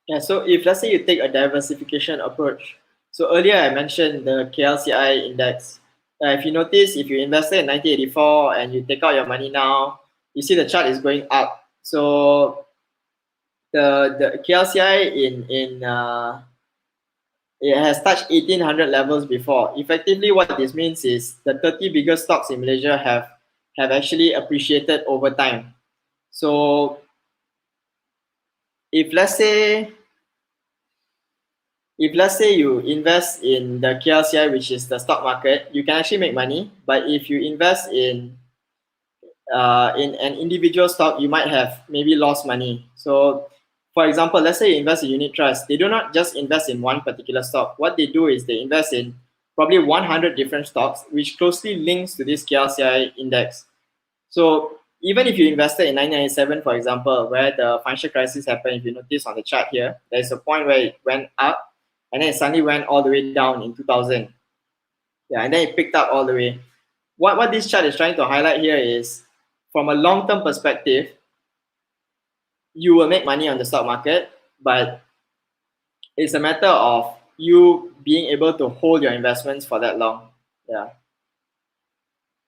Yeah, so if let's say you take a diversification approach, so earlier I mentioned the KLCI index. If you notice, if you invested in 1984 and you take out your money now, you see the chart is going up. So the KLCI it has touched 1800 levels before. Effectively, what this means is the 30 biggest stocks in Malaysia have actually appreciated over time. So if let's say if let's say you invest in the KLCI, which is the stock market, you can actually make money. But if you invest in an individual stock, you might have maybe lost money. So, for example, let's say you invest in unit trust. They do not just invest in one particular stock. What they do is they invest in probably 100 different stocks, which closely links to this KLCI index. So even if you invested in 1997, for example, where the financial crisis happened, if you notice on the chart here, there's a point where it went up and then it suddenly went all the way down in 2000. Yeah, and then it picked up all the way. What this chart is trying to highlight here is from a long-term perspective, you will make money on the stock market, but it's a matter of you being able to hold your investments for that long. Yeah.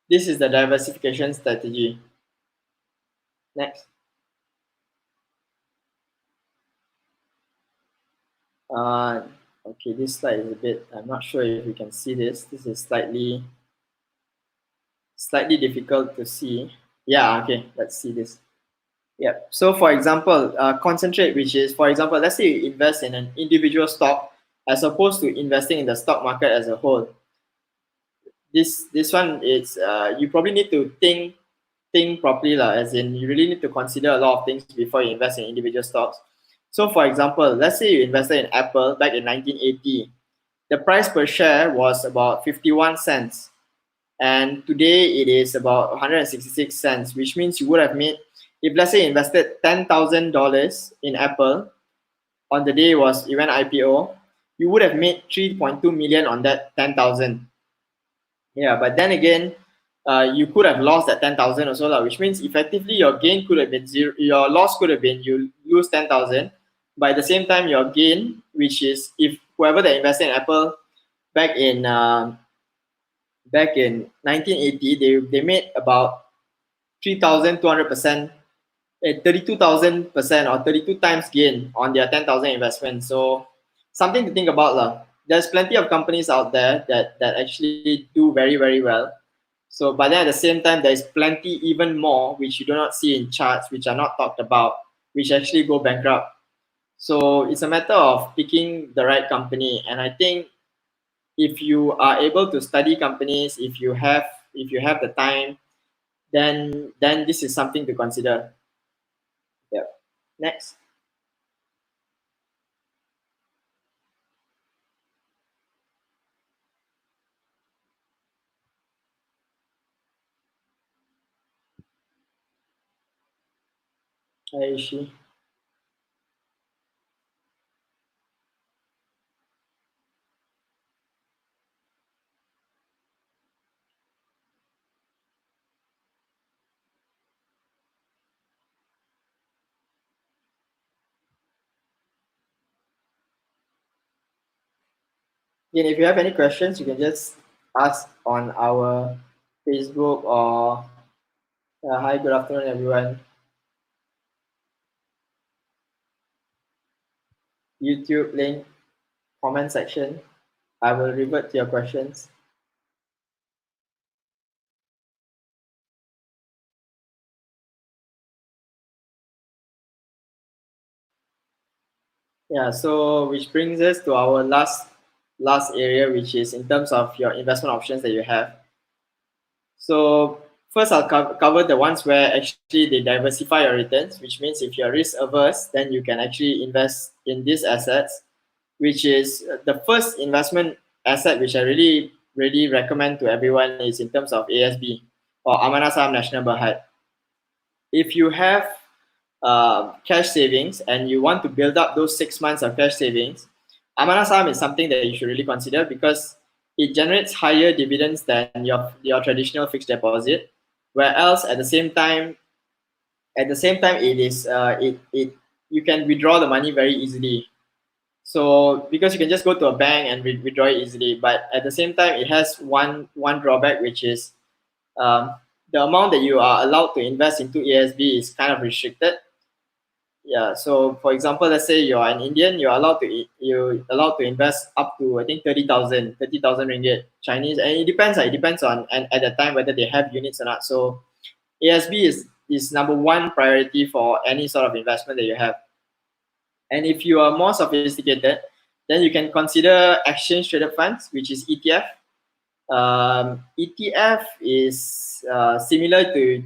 This is the diversification strategy. Next. Okay, this slide is a bit, I'm not sure if you can see this. This is slightly difficult to see. Yeah, okay, let's see this. Yeah. So for example, concentrate, which is, for example, let's say you invest in an individual stock as opposed to investing in the stock market as a whole. This one is you probably need to think properly lah, as in you really need to consider a lot of things before you invest in individual stocks. So for example, let's say you invested in Apple back in 1980. The price per share was about 51 cents. And today it is about 166 cents, which means you would have made, if let's say you invested $10,000 in Apple on the day it went IPO, you would have made 3.2 million on that 10,000. Yeah, but then again, you could have lost that 10,000 also, which means effectively your gain could have been zero, your loss could have been you lose 10,000. But at the same time, your gain, which is if whoever that invested in Apple back in 1980, they made about 3,200%, 32,000% or 32 times gain on their 10,000 investment. So something to think about lah. There's plenty of companies out there that actually do very, very well. So, but then at the same time, there's plenty even more which you do not see in charts, which are not talked about, which actually go bankrupt. So it's a matter of picking the right company. And I think if you are able to study companies, if you have the time, then this is something to consider. Yeah. Next. Hi, Ishi. Again, if you have any questions, you can just ask on our Facebook or hi, good afternoon, everyone. YouTube link, comment section. I will revert to your questions. Yeah, so which brings us to our last area, which is in terms of your investment options that you have. So first, I'll cover the ones where actually they diversify your returns, which means if you're risk averse, then you can actually invest in these assets, which is the first investment asset which I really recommend to everyone is in terms of ASB or Amanah Saham National Berhad. If you have cash savings and you want to build up those 6 months of cash savings, Amanah Saham is something that you should really consider because it generates higher dividends than your traditional fixed deposit. Whereas at the same time, it is it you can withdraw the money very easily. So because you can just go to a bank and withdraw it easily, but at the same time, it has one drawback, which is the amount that you are allowed to invest into ASB is kind of restricted. Yeah. So for example, let's say you're an Indian, you're allowed to invest up to I think 30,000 ringgit Chinese, and it depends. It depends on and at the time whether they have units or not. So ASB is number one priority for any sort of investment that you have. And if you are more sophisticated, Then you can consider exchange traded funds, which is ETF. ETF is similar to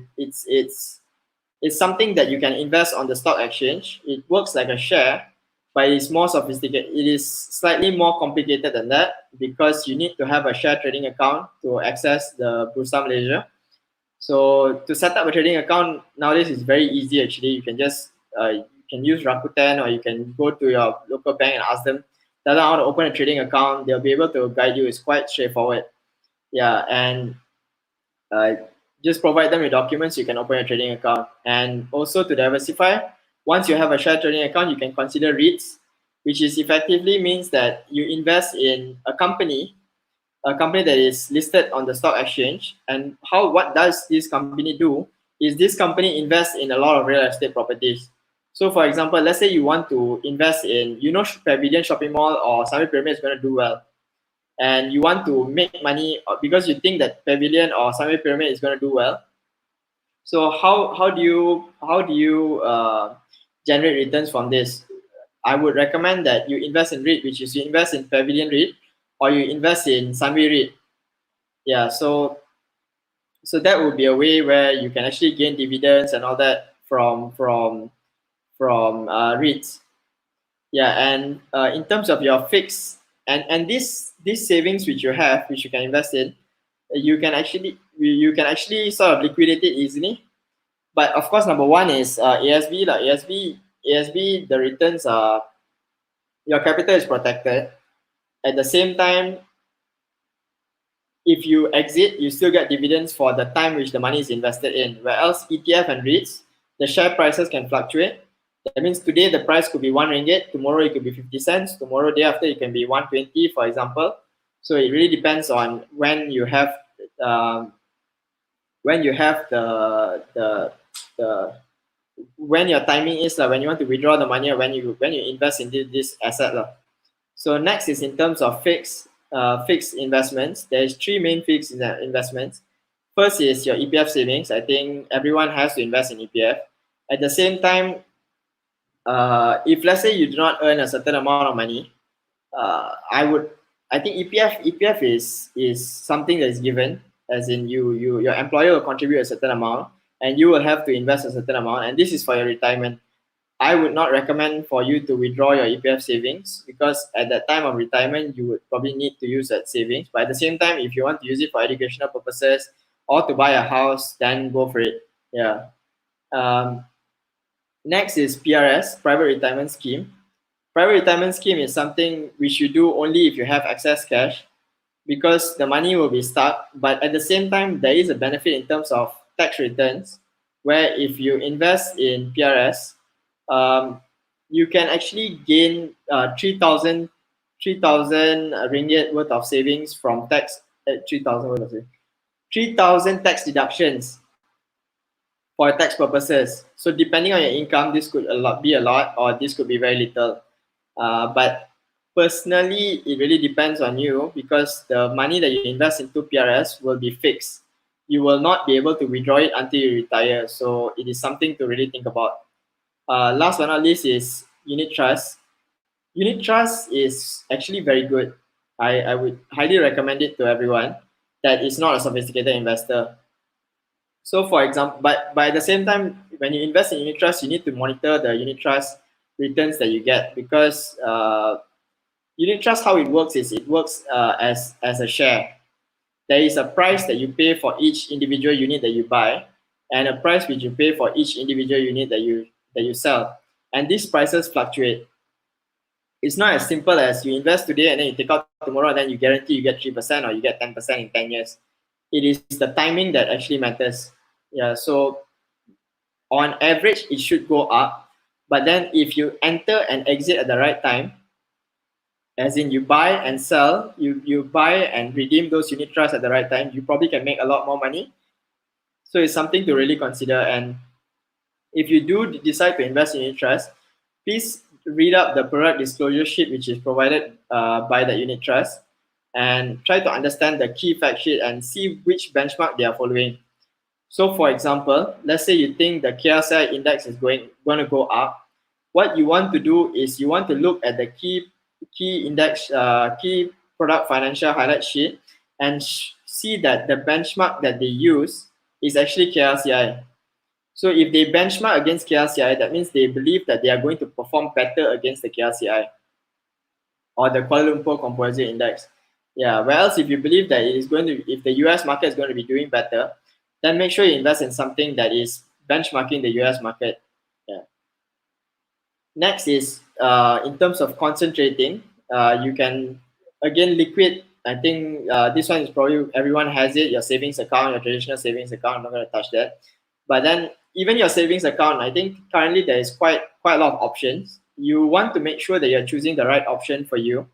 it's something that you can invest on the stock exchange. It works like a share, but it's more sophisticated. It is slightly more complicated than that because you need to have a share trading account to access the Bursa Malaysia. So to set up a trading account nowadays is very easy. Actually, you can just you can use Rakuten, or you can go to your local bank and ask them, tell them how to open a trading account. They'll be able to guide you. It's quite straightforward. Yeah, and uh, just provide them with documents, you can open a trading account. And also to diversify, once you have a share trading account, you can consider REITs, which is effectively means that you invest in a company that is listed on the stock exchange. And what does this company do is this company invests in a lot of real estate properties. So for example, let's say you want to invest in, Pavilion Shopping Mall or Summit Pyramid is going to do well, and you want to make money because you think that Pavilion or Summit Pyramid is going to do well. So how do you generate returns from this? I would recommend that you invest in REIT, which is you invest in Pavilion REIT or you invest in Sunway REIT. Yeah, so that would be a way where you can actually gain dividends and all that from REITs. Yeah, and in terms of your fixed and this savings which you have, which you can invest in, you can actually sort of liquidate it easily. But of course, number one is ASB. Like ASB, the returns are, your capital is protected. At the same time, if you exit, you still get dividends for the time which the money is invested in. Whereas ETF and REITs, the share prices can fluctuate. That means today the price could be 1 ringgit, tomorrow it could be 50 cents, tomorrow day after it can be 120, for example. So it really depends on when you have um, the when your timing is, when you want to withdraw the money, or when you invest in this asset. So next is in terms of fixed investments. There's three main fixed investments. First is your EPF savings. I think everyone has to invest in EPF. At the same time, if let's say you do not earn a certain amount of money, I think EPF is something that is given, as in your employer will contribute a certain amount and you will have to invest a certain amount, and this is for your retirement. I would not recommend for you to withdraw your EPF savings because at that time of retirement you would probably need to use that savings. But at the same time, if you want to use it for educational purposes or to buy a house, then go for it. Yeah. Um, Next is PRS, private retirement scheme. Private retirement scheme is something which you do only if you have excess cash, because the money will be stuck. But at the same time, there is a benefit in terms of tax returns, where if you invest in PRS, you can actually gain 3,000 ringgit worth of savings from tax. 3,000 worth of savings. 3,000 tax deductions for tax purposes. So depending on your income, this could be a lot, or this could be very little. But personally, it really depends on you, because the money that you invest into PRS will be fixed. You will not be able to withdraw it until you retire. So it is something to really think about. Last but not least is unit trust. Unit trust is actually very good. I would highly recommend it to everyone that is not a sophisticated investor. So for example, but at the same time, when you invest in unit trust, you need to monitor the unit trust returns that you get, because unit trust, how it works is it works as a share. There is a price that you pay for each individual unit that you buy, and a price which you pay for each individual unit that you sell. And these prices fluctuate. It's not as simple as you invest today and then you take out tomorrow and then you guarantee you get 3% or you get 10% in 10 years. It is the timing that actually matters. Yeah, so on average, it should go up. But then if you enter and exit at the right time, as in you buy and sell, you buy and redeem those unit trusts at the right time, you probably can make a lot more money. So it's something to really consider. And if you do decide to invest in unit trust, please read up the product disclosure sheet which is provided by the unit trust, and try to understand the key fact sheet and see which benchmark they are following. So for example, let's say you think the KSI index is going to go up. What you want to do is you want to look at the key key index, key product financial highlight sheet and see that the benchmark that they use is actually KRCI. So if they benchmark against KRCI, that means they believe that they are going to perform better against the KRCI or the Kuala Lumpur Composite Index. Yeah. Whereas if you believe that it is going to, if the US market is going to be doing better, then make sure you invest in something that is benchmarking the US market. Yeah. Next is in terms of concentrating, you can again liquid. I think this one is probably everyone has it. Your savings account, your traditional savings account. I'm not going to touch that. But then even your savings account, I think currently there is quite a lot of options. You want to make sure that you're choosing the right option for you,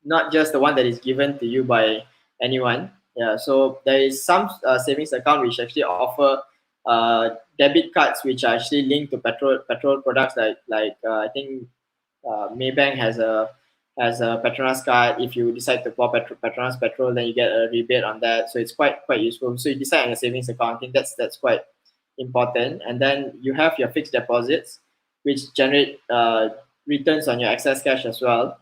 not just the one that is given to you by anyone. Yeah, so there is some savings account which actually offer debit cards which are actually linked to petrol products like I think Maybank has a Petronas card. If you decide to pour Petronas petrol, then you get a rebate on that. So it's quite useful. So you decide on a savings account. I think that's quite important. And then you have your fixed deposits, which generate returns on your excess cash as well.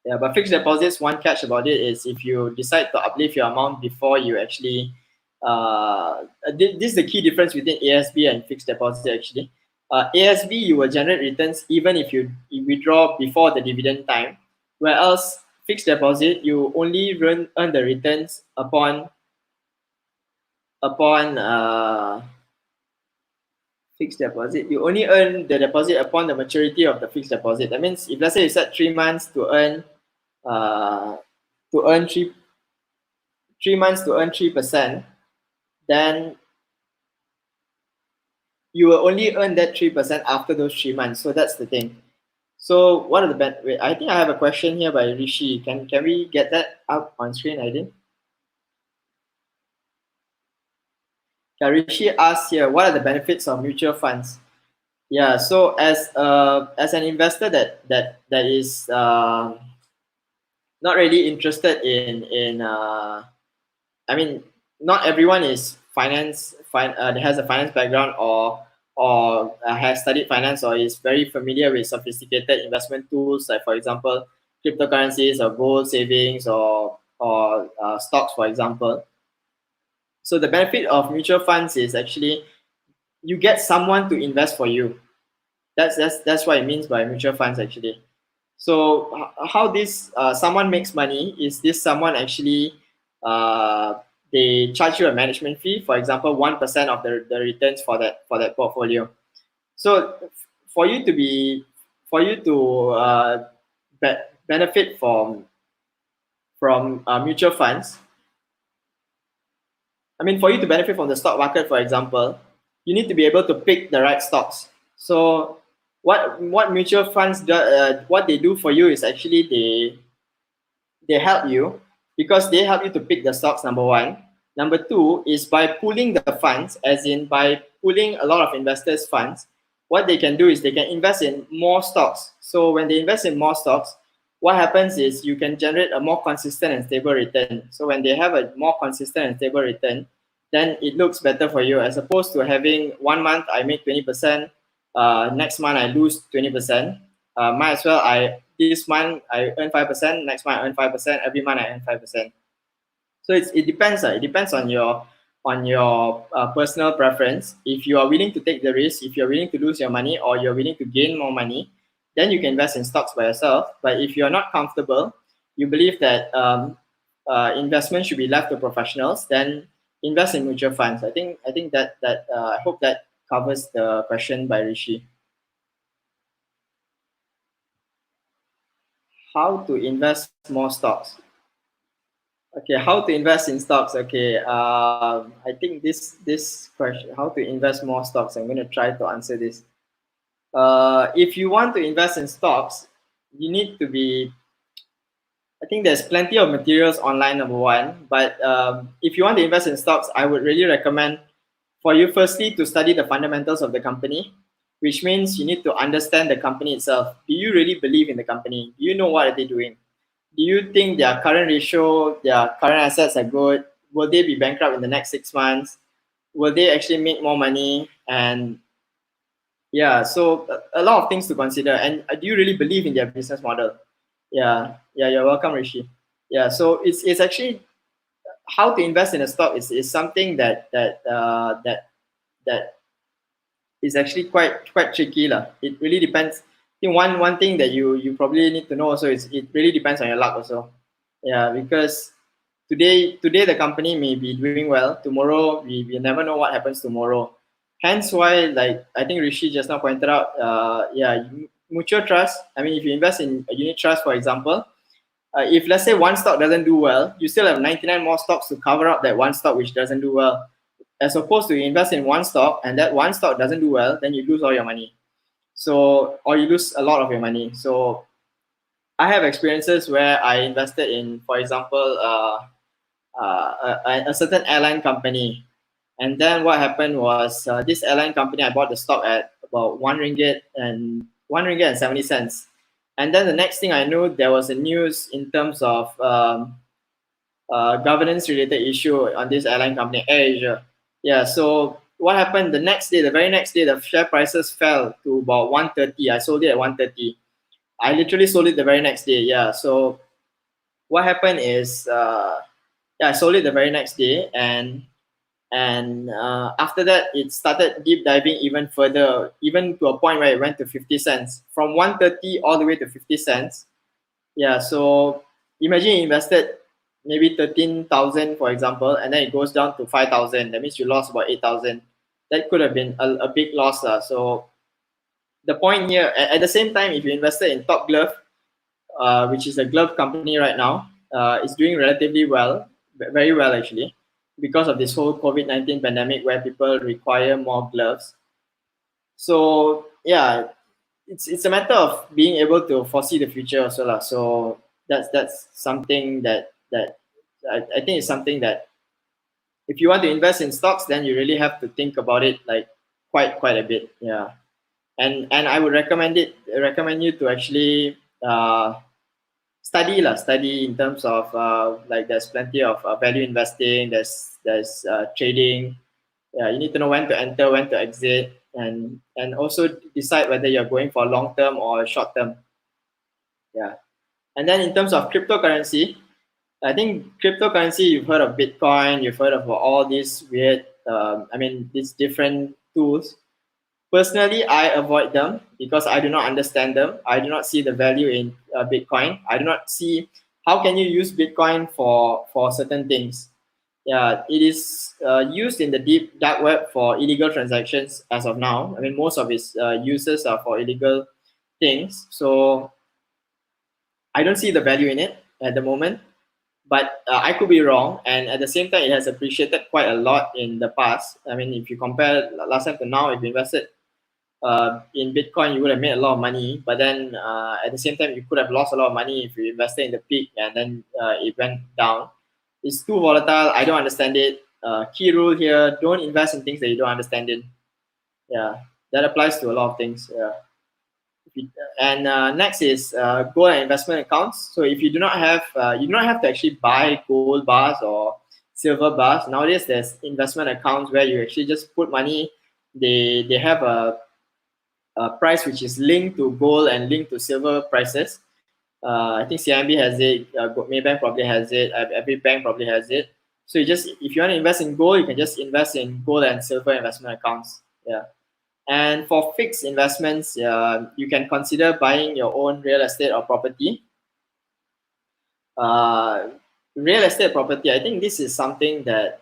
Yeah, but fixed deposits, one catch about it is if you decide to uplift your amount before you actually, this is the key difference between ASB and fixed deposit actually. ASB, you will generate returns even if you withdraw before the dividend time, whereas fixed deposit, you only earn the returns upon fixed deposit. You only earn the deposit upon the maturity of the fixed deposit. That means if let's say you set 3 months to earn uh, to earn 3 months to earn 3%, then you will only earn that 3% after those 3 months. So that's the thing. So what are the wait, I think I have a question here by Rishi. Can we get that up on screen, I think? Yeah, Rishi asks here, what are the benefits of mutual funds? Yeah, so as an investor that is not really interested in I mean, not everyone is has a finance background or has studied finance or is very familiar with sophisticated investment tools, like for example cryptocurrencies or gold savings or stocks, for example. So the benefit of mutual funds is actually you get someone to invest for you. That's what it means by mutual funds actually. So how this someone makes money is this someone actually they charge you a management fee, for example 1% of the returns for that portfolio. So for you to benefit from mutual funds, I mean, for you to benefit from the stock market, for example, you need to be able to pick the right stocks. So what mutual funds do, what they do for you is actually they help you because they help you to pick the stocks, number one. Number two is by pooling the funds, as in by pooling a lot of investors' funds, what they can do is they can invest in more stocks. So when they invest in more stocks, what happens is you can generate a more consistent and stable return. So when they have a more consistent and stable return, then it looks better for you as opposed to having 1 month I make 20%, next month I lose 20%. Might as well this month I earn 5%, next month I earn 5%, every month I earn 5%. So it depends. It depends on your personal preference. If you are willing to take the risk, if you're willing to lose your money or you're willing to gain more money, then you can invest in stocks by yourself. But if you're not comfortable, you believe that investment should be left to professionals, then invest in mutual funds. I think that I hope that covers the question by Rishi. How to invest more stocks? Okay, how to invest in stocks? Okay, I think this question, how to invest more stocks, I'm going to try to answer this. If you want to invest in stocks, you need to be. I think there's plenty of materials online, number one. But if you want to invest in stocks, I would really recommend for you firstly to study the fundamentals of the company, which means you need to understand the company itself. Do you really believe in the company? Do you know what are they doing? Do you think their current ratio, their current assets are good? Will they be bankrupt in the next 6 months? Will they actually make more money? And Yeah, so a lot of things to consider. And do you really believe in their business model? Yeah, you're welcome, Rishi. Yeah, so it's actually how to invest in a stock is something that is actually quite tricky lah. It really depends. I think one thing that you probably need to know also is it really depends on your luck also. Yeah, because today the company may be doing well. Tomorrow we never know what happens tomorrow. Hence why, like I think Rishi just now pointed out, mutual trust. I mean, if you invest in a unit trust, for example, if let's say one stock doesn't do well, you still have 99 more stocks to cover up that one stock which doesn't do well. As opposed to you invest in one stock and that one stock doesn't do well, then you lose all your money. So, or you lose a lot of your money. So I have experiences where I invested in, for example, a certain airline company. And then what happened was this airline company, I bought the stock at about one ringgit and 70 cents. And then the next thing I knew, there was a news in terms of governance related issue on this airline company, AirAsia. Yeah, so what happened the next day, the very next day, the share prices fell to about 130. I sold it at 130. I literally sold it the very next day. Yeah, so what happened is, I sold it the very next day, and after that, it started deep diving even further, even to a point where it went to 50 cents from 130 all the way to 50 cents. Yeah, so imagine you invested maybe 13,000, for example, and then it goes down to 5,000. That means you lost about 8,000. That could have been a big loss. So the point here, at the same time, if you invested in Top Glove, which is a glove company right now, is doing relatively well, very well actually, because of this whole COVID-19 pandemic where people require more gloves. So yeah, it's a matter of being able to foresee the future also lah. So that's something that I think is something that if you want to invest in stocks, then you really have to think about it like quite a bit. Yeah, and I would recommend you to actually study in terms of like there's plenty of value investing, there's trading. Yeah, you need to know when to enter, when to exit, and also decide whether you're going for long term or short term. Yeah, and then in terms of cryptocurrency, I think cryptocurrency, you've heard of Bitcoin, you've heard of all these weird these different tools. Personally, I avoid them because I do not understand them. I do not see the value in Bitcoin. I do not see how can you use Bitcoin for certain things. Yeah, it is used in the deep dark web for illegal transactions as of now. I mean, most of its uses are for illegal things. So I don't see the value in it at the moment. But I could be wrong. And at the same time, it has appreciated quite a lot in the past. I mean, if you compare last time to now, if you invested in Bitcoin, you would have made a lot of money. But then at the same time, you could have lost a lot of money if you invested in the peak and then it went down. It's too volatile. I don't understand it. Key rule here: don't invest in things that you don't understand in. Yeah, that applies to a lot of things. Yeah. And next is gold and investment accounts. So if you do not have, you do not have to actually buy gold bars or silver bars. Nowadays, there's investment accounts where you actually just put money. They have a price which is linked to gold and linked to silver prices. I think CIMB has it. Maybank probably has it. Every bank probably has it. So you just, if you want to invest in gold, you can just invest in gold and silver investment accounts. Yeah. And for fixed investments, you can consider buying your own real estate or property. Uh, Real estate property, I think this is something that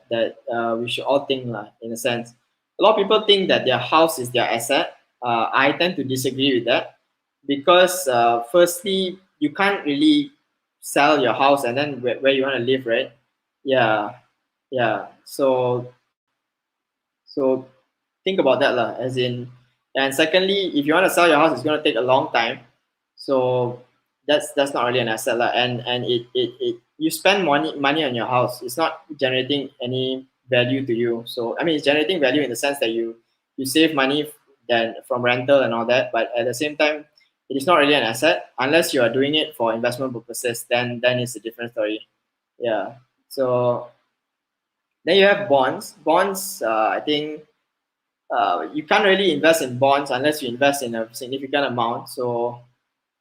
we should all think in a sense. A lot of people think that their house is their asset. I tend to disagree with that because firstly, you can't really sell your house and then where you want to live, right? Yeah, yeah. So think about that lah. As in, and secondly, if you want to sell your house, it's going to take a long time. So that's not really an asset lah. And it you spend money on your house. It's not generating any value to you. So I mean, it's generating value in the sense that you save money then from rental and all that. But at the same time, it is not really an asset unless you are doing it for investment purposes. Then it's a different story. Yeah. So then you have bonds. Bonds, I think you can't really invest in bonds unless you invest in a significant amount. So,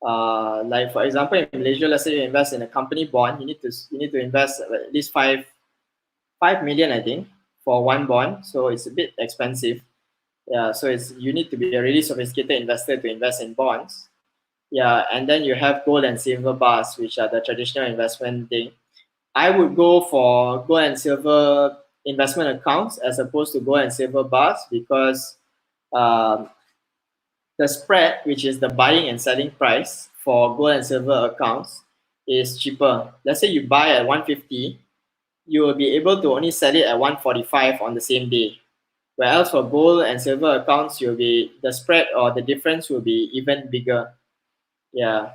like for example, in Malaysia, let's say you invest in a company bond, you need to invest at least 5 million, I think, for one bond. So it's a bit expensive. Yeah, so you need to be a really sophisticated investor to invest in bonds. Yeah, and then you have gold and silver bars, which are the traditional investment thing. I would go for gold and silver investment accounts as opposed to gold and silver bars because um, the spread, which is the buying and selling price for gold and silver accounts, is cheaper. Let's say you buy at 150, you will be able to only sell it at 145 on the same day. Whereas for gold and silver accounts, you'll be the spread or the difference will be even bigger. Yeah.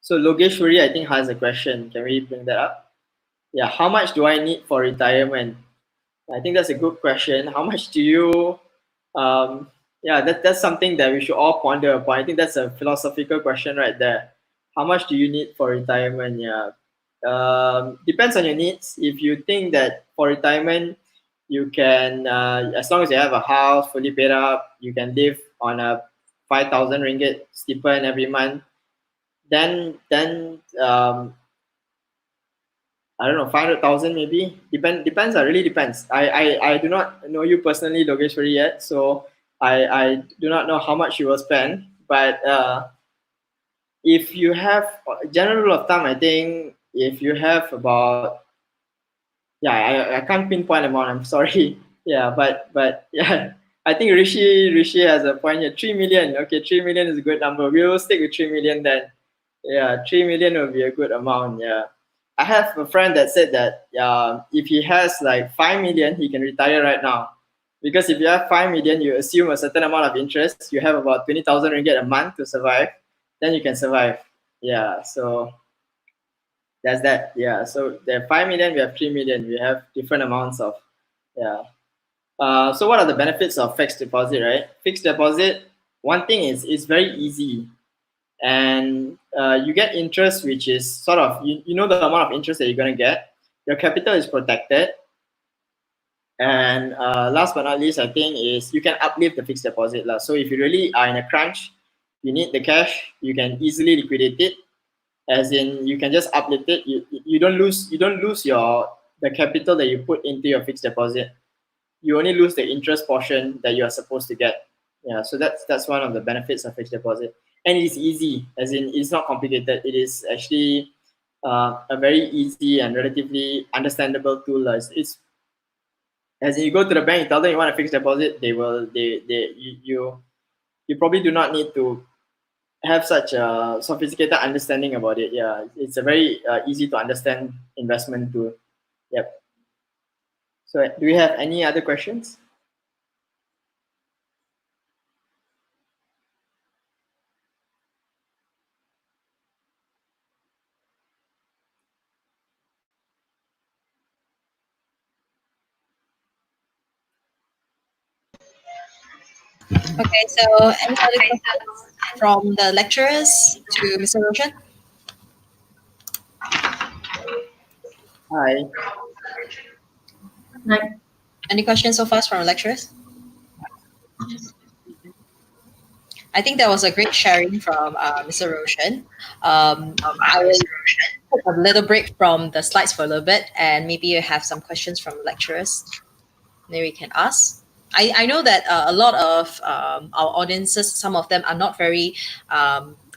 So Logeshwari, I think, has a question. Can we bring that up? Yeah. How much do I need for retirement? I think that's a good question. How much do you? Yeah, that's something that we should all ponder upon. I think that's a philosophical question right there. How much do you need for retirement? Yeah, depends on your needs. If you think that for retirement, you can, as long as you have a house fully paid up, you can live on a 5,000 ringgit stipend every month. Then I don't know, 500,000 maybe. Depends. Really depends. I do not know you personally, Logeshwari, yet, so I do not know how much you will spend. But if you have general rule of thumb, I think if you have about, yeah, I can't pinpoint amount. I'm sorry. Yeah, but yeah, I think Rishi has a point here. 3 million. Okay, 3 million is a good number. We will stick with 3 million then. Yeah, 3 million will be a good amount. Yeah, I have a friend that said that if he has like 5 million, he can retire right now, because if you have 5 million, you assume a certain amount of interest. You have about 20,000 ringgit a month to survive, then you can survive. Yeah, so that's that. Yeah, so there are 5 million, we have 3 million, we have different amounts of, yeah. So what are the benefits of fixed deposit, right? Fixed deposit, one thing is it's very easy, and you get interest, which is sort of, you know the amount of interest that you're going to get. Your capital is protected, and last but not least, I think, is you can uplift the fixed deposit lah. So if you really are in a crunch, you need the cash, you can easily liquidate it, as in you can just uplift it. You don't lose your the capital that you put into your fixed deposit. You only lose the interest portion that you are supposed to get. Yeah, so that's one of the benefits of fixed deposit, and it's easy, as in it's not complicated. It is actually a very easy and relatively understandable tool. It's as in you go to the bank, you tell them you want a fixed deposit, you probably do not need to have such a sophisticated understanding about it. Yeah, it's a very easy to understand investment tool. Yep. So do we have any other questions? Okay, so any other questions from the lecturers to Mr. Roshan? Hi. Like, Any questions so far from the lecturers? I think that was a great sharing from Mr. Roshan. I will take a little break from the slides for a little bit, and maybe you have some questions from lecturers. Maybe we can ask. I know that a lot of our audiences, some of them are not very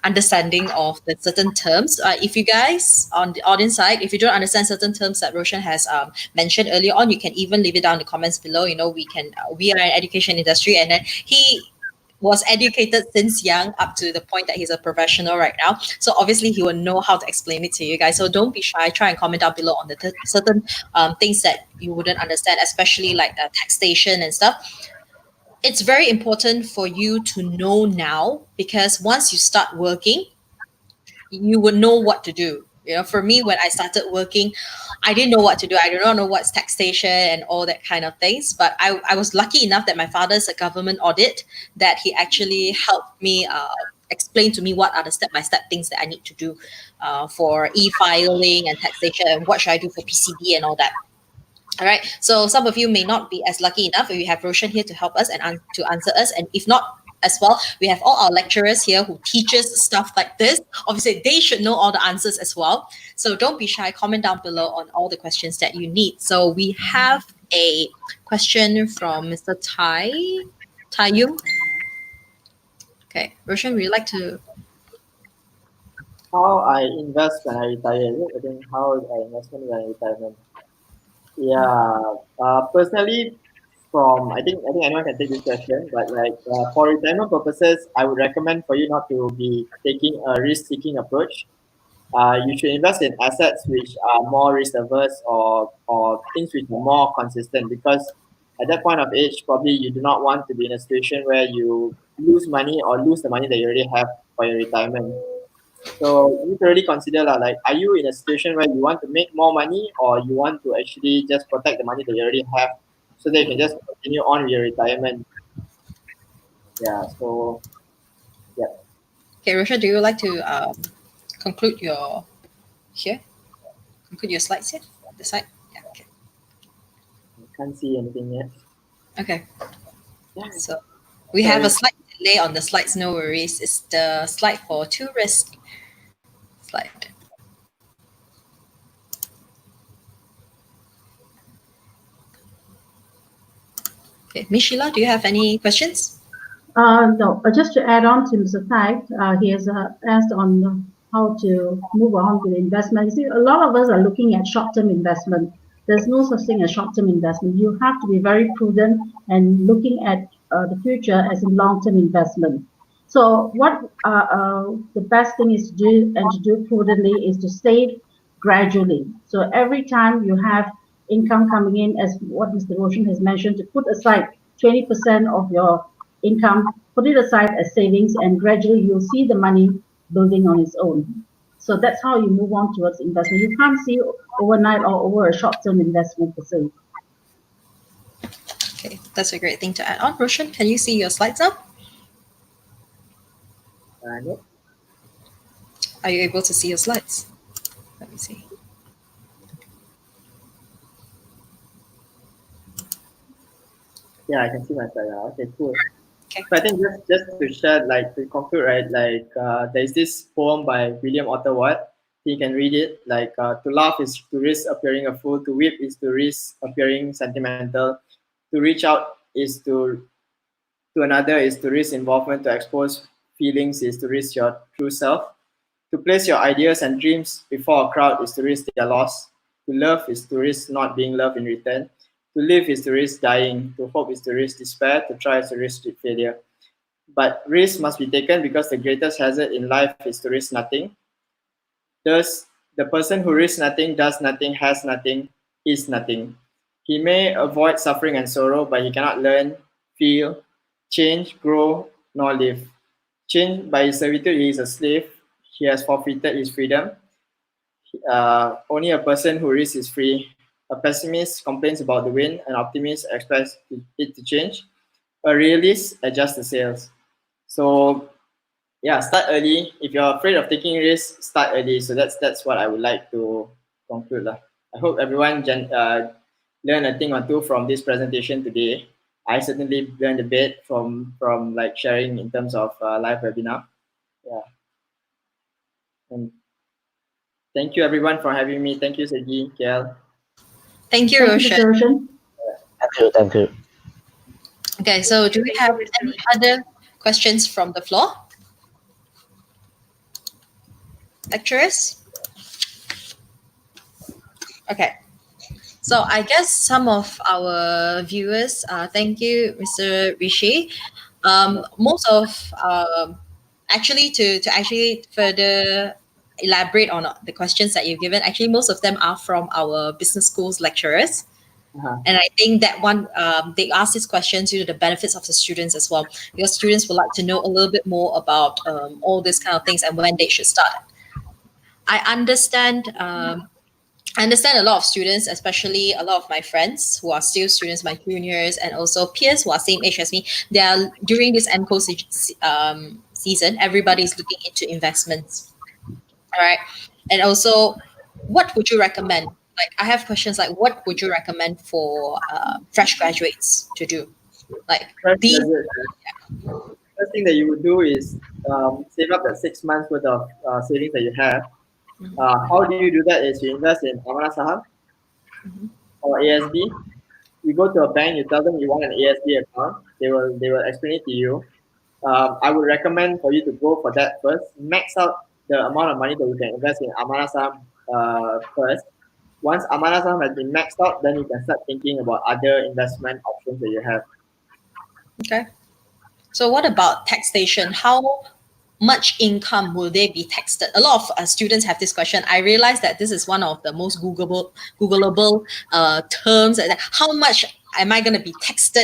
understanding of the certain terms. If you guys on the audience side, if you don't understand certain terms that Roshan has mentioned earlier on, you can even leave it down in the comments below. You know, we are an education industry, and then he was educated since young up to the point that he's a professional right now. So obviously he will know how to explain it to you guys. So don't be shy. Try and comment down below on the certain things that you wouldn't understand, especially like the taxation and stuff. It's very important for you to know now, because once you start working, you would know what to do. You know, for me, when I started working, I didn't know what to do. I did not know what's taxation and all that kind of things. But I was lucky enough that my father's a government audit, that he actually helped me explain to me what are the step-by-step things that I need to do for e-filing and taxation, and what should I do for PCB and all that. All right. So some of you may not be as lucky enough. We have Roshan here to help us and to answer us. And if not as well, we have all our lecturers here who teaches stuff like this. Obviously, they should know all the answers as well. So don't be shy. Comment down below on all the questions that you need. So we have a question from Mr. Tai Yung. Okay, Roshan, would you like to? How I invest when I retire? Is it? I think how I invest when I retirement. Yeah. Personally, I think anyone can take this question, but like for retirement purposes, I would recommend for you not to be taking a risk-seeking approach. You should invest in assets which are more risk averse or things which are more consistent because at that point of age, probably you do not want to be in a situation where you lose money or lose the money that you already have for your retirement. So you need to really consider like, are you in a situation where you want to make more money or you want to actually just protect the money that you already have so that you can just continue on with your retirement? Yeah. So yeah, Okay, Roshan, do you like to conclude your here? Conclude your slides here. The side. Yeah. Okay. I can't see anything yet. Okay. Yeah. So we have a Sorry. slight delay on the slides. No worries. It's the slide for tourist slide. Okay, Miss Sheila, do you have any questions? No, just to add on to Mr. Tai, he has asked on how to move on to the investment. You see, a lot of us are looking at short-term investment. There's no such thing as short-term investment. You have to be very prudent and looking at the future as a long-term investment. So what the best thing is to do and to do prudently is to save gradually. So every time you have income coming in, as what Mr. Roshan has mentioned, to put aside 20% of your income, put it aside as savings, and gradually you'll see the money building on its own. So that's how you move on towards investment. You can't see overnight or over a short-term investment per se. Okay, that's a great thing to add on. Roshan, can you see your slides now? No. Are you able to see your slides? Let me see. Yeah, I can see my slide now. Okay, cool. Okay. So I think just to share, like to conclude, right? Like there's this poem by William Otterward. You can read it. Like to laugh is to risk appearing a fool. To weep is to risk appearing sentimental. To reach out is to another is to risk involvement. To expose feelings is to risk your true self. To place your ideas and dreams before a crowd is to risk their loss. To love is to risk not being loved in return. To live is to risk dying. To hope is to risk despair. To try is to risk failure. But risk must be taken because the greatest hazard in life is to risk nothing. Thus, the person who risks nothing, does nothing, has nothing, is nothing. He may avoid suffering and sorrow, but he cannot learn, feel, change, grow, nor live. Chained by his servitude, he is a slave. He has forfeited his freedom. Only a person who risks is free. A pessimist complains about the wind, an optimist expects it to change. A realist adjusts the sails. So yeah, start early. If you're afraid of taking risks, start early. So that's what I would like to conclude lah. I hope everyone learned a thing or two from this presentation today. I certainly learned a bit from like sharing in terms of live webinar. Yeah, and thank you everyone for having me. Thank you, Segi, KL. Thank you, Thank you, Roshan. Mr. Roshan. Thank you. Okay, so do we have any other questions from the floor? Lecturers? Okay. So I guess some of our viewers, thank you, Mr. Rishi. Most of actually to actually further elaborate on the questions that you've given, actually most of them are from our business schools lecturers. And I think that one, they ask these questions due to the benefits of the students as well, because students would like to know a little bit more about all these kind of things and when they should start. I understand. I understand a lot of students, especially a lot of my friends who are still students, my juniors, and also peers who are same age as me. They are during this MCO season. Everybody is looking into investments. All right, and also, what would you recommend? like I have questions like, what would you recommend for fresh graduates to do? Like Fresh these. graduates, first thing that you would do is save up that 6 months worth of savings that you have. How do you do that? Is you invest in Amanah Saham or ASB. You go to a bank, you tell them you want an ASB account. They will explain it to you. I would recommend for you to go for that first. Max out the amount of money that you can invest in Amanah Saham first. Once Amanah Saham has been maxed out, then you can start thinking about other investment options that you have. Okay. So what about taxation? How much income will they be taxed? A lot of students have this question. I realize that this is one of the most Googleable terms. How much am I going to be taxed?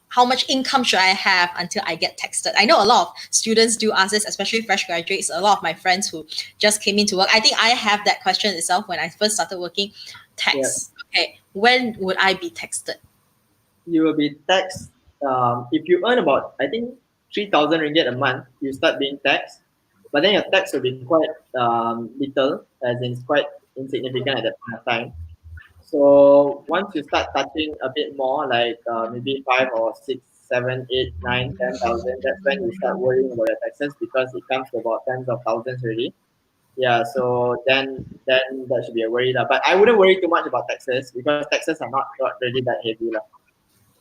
How much income should I have until I get taxed? I know a lot of students do ask this, especially fresh graduates. A lot of my friends who just came into work. I think I have that question itself when I first started working. Tax. Yeah. Okay. When would I be taxed? You will be taxed if you earn about, I think, 3,000 ringgit a month. You start being taxed, but then your tax will be quite little, as in it's quite insignificant at that point of time. So once you start touching a bit more, like maybe 5 or 6, 7, 8, 9, 10,000, that's when you start worrying about your taxes because it comes to about tens of thousands already. Yeah, so then that should be a worry lah. But I wouldn't worry too much about taxes because taxes are not really that heavy lah.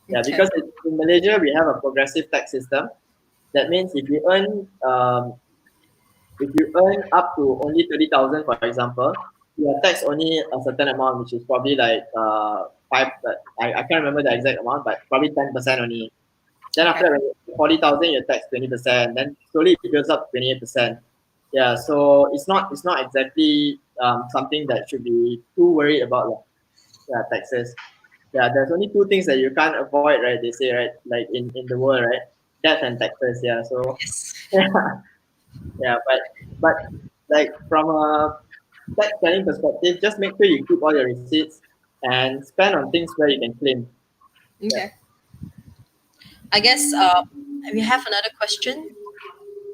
Yeah, Okay. because in Malaysia we have a progressive tax system. That means if you earn up to only 30,000, for example, you are taxed only a certain amount, which is probably like five. I can't remember the exact amount, but probably 10% only. Then after that, when you 40,000, you're taxed 20%. Then slowly it builds up 28%. Yeah, so it's not exactly something that should be too worried about. Yeah, taxes. Yeah, there's only two things that you can't avoid, right? They say, right? Like in the world, right? Death and taxes. Yeah, so Yes. yeah, but like from a tax planning perspective, just make sure you keep all your receipts and spend on things where you can claim. Okay. I guess we have another question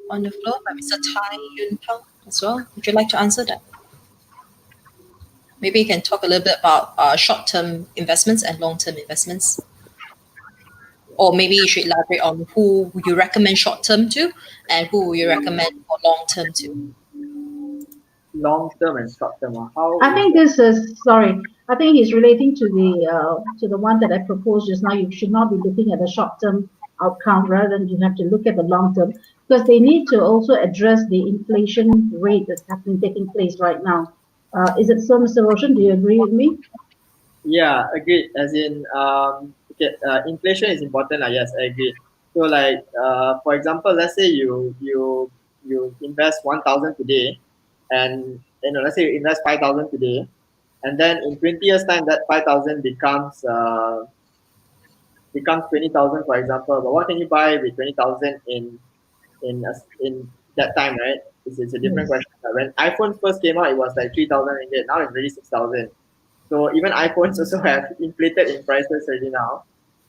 on the floor by Mr. Tai Yun Peng as well. Would you like to answer that? Maybe you can talk a little bit about short-term investments and long-term investments. Or maybe you should elaborate on who you recommend short-term to and who you recommend for long-term to. Long term and short term. How? I think this is sorry. I think he's relating to the one that I proposed just now. You should not be looking at the short term outcome rather than you have to look at the long term because they need to also address the inflation rate that's happening taking place right now. Is it so, Mr. Roshan? Do you agree with me? Yeah, agreed. As in, okay, inflation is important. Yes, I agree. So, like, for example, let's say you invest 1,000 today, and let's say you invest 5,000 today, and then in 20 years' time, that 5,000 becomes 20,000, for example. But what can you buy with 20,000 in that time, right? It's a different Yes. question. When iPhone first came out, it was like 3,000 ringgit. Now it's already 6,000. So even iPhones also have inflated in prices already now.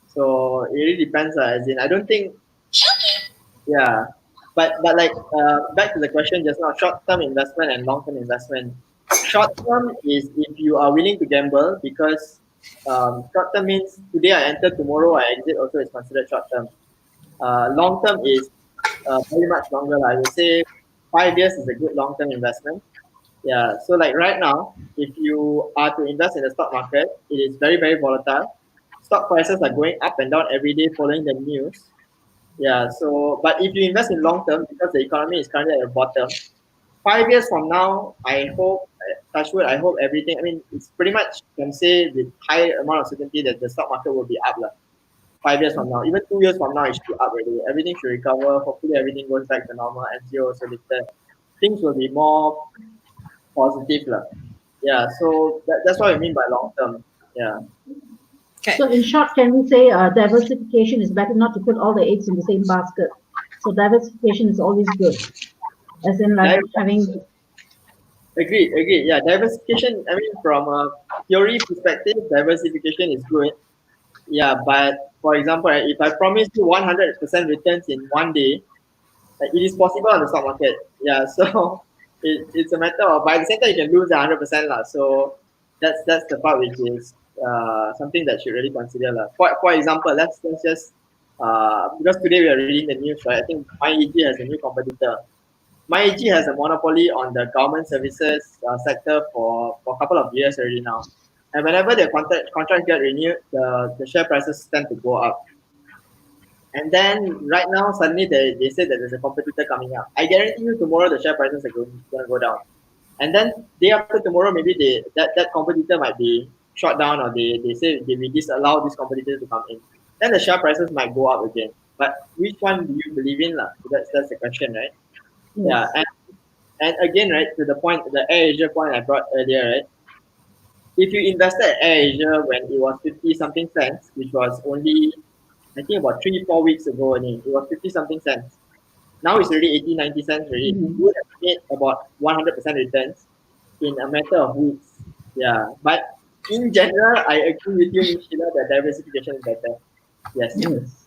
So it really depends. As in, I don't think, yeah. But like back to the question just now, short term investment and long term investment. Short term is if you are willing to gamble because short term means today I enter, tomorrow I exit. Also is considered short term. Long term is very much longer. I would say 5 years is a good long term investment. Yeah. So like right now, if you are to invest in the stock market, it is very, very volatile. Stock prices are going up and down every day following the news. Yeah. So but if you invest in long term, because the economy is currently at the bottom, 5 years from now, I hope touch wood, I hope everything, I mean it's pretty much can say with high amount of certainty that the stock market will be up. 5 years from now, even 2 years from now, it should be up already. Everything should recover. Hopefully everything goes back to normal. MCO also lifted. Things will be more positive. Yeah, so that's what I mean by long term. Yeah. Okay. So in short, can we say diversification is better not to put all the eggs in the same basket? So diversification is always good, as in like having. Agree. Yeah, diversification. I mean, from a theory perspective, diversification is good. Yeah, but for example, right, if I promise you 100% returns in one day, it is possible on the stock market. Yeah, so it's a matter of by the same time you can lose 100%. So that's the part which is something that should really consider lah. For example, let's just because today we are reading the news, right? I think MyEG has a new competitor. MyEG has a monopoly on the government services sector for a couple of years already now. And whenever their contract get renewed, the share prices tend to go up. And then right now, suddenly they say that there's a competitor coming up. I guarantee you tomorrow the share prices are going to go down. And then day after tomorrow, maybe that competitor might be shut down, or they say they will disallow this competitor to come in. Then the share prices might go up again. But which one do you believe in? Lah? So that's the question, right? Yeah. Yes. And again, right, to the point, the Air Asia point I brought earlier, right? If you invested at Air Asia when it was 50 something cents, which was only, I think about 3-4 weeks ago, only, it was 50 something cents. Now it's already 80, 90 cents already. Mhm. You would have made about 100% returns in a matter of weeks. Yeah. But in general, I agree with you, Nishila, that diversification is better. Yes. Yes.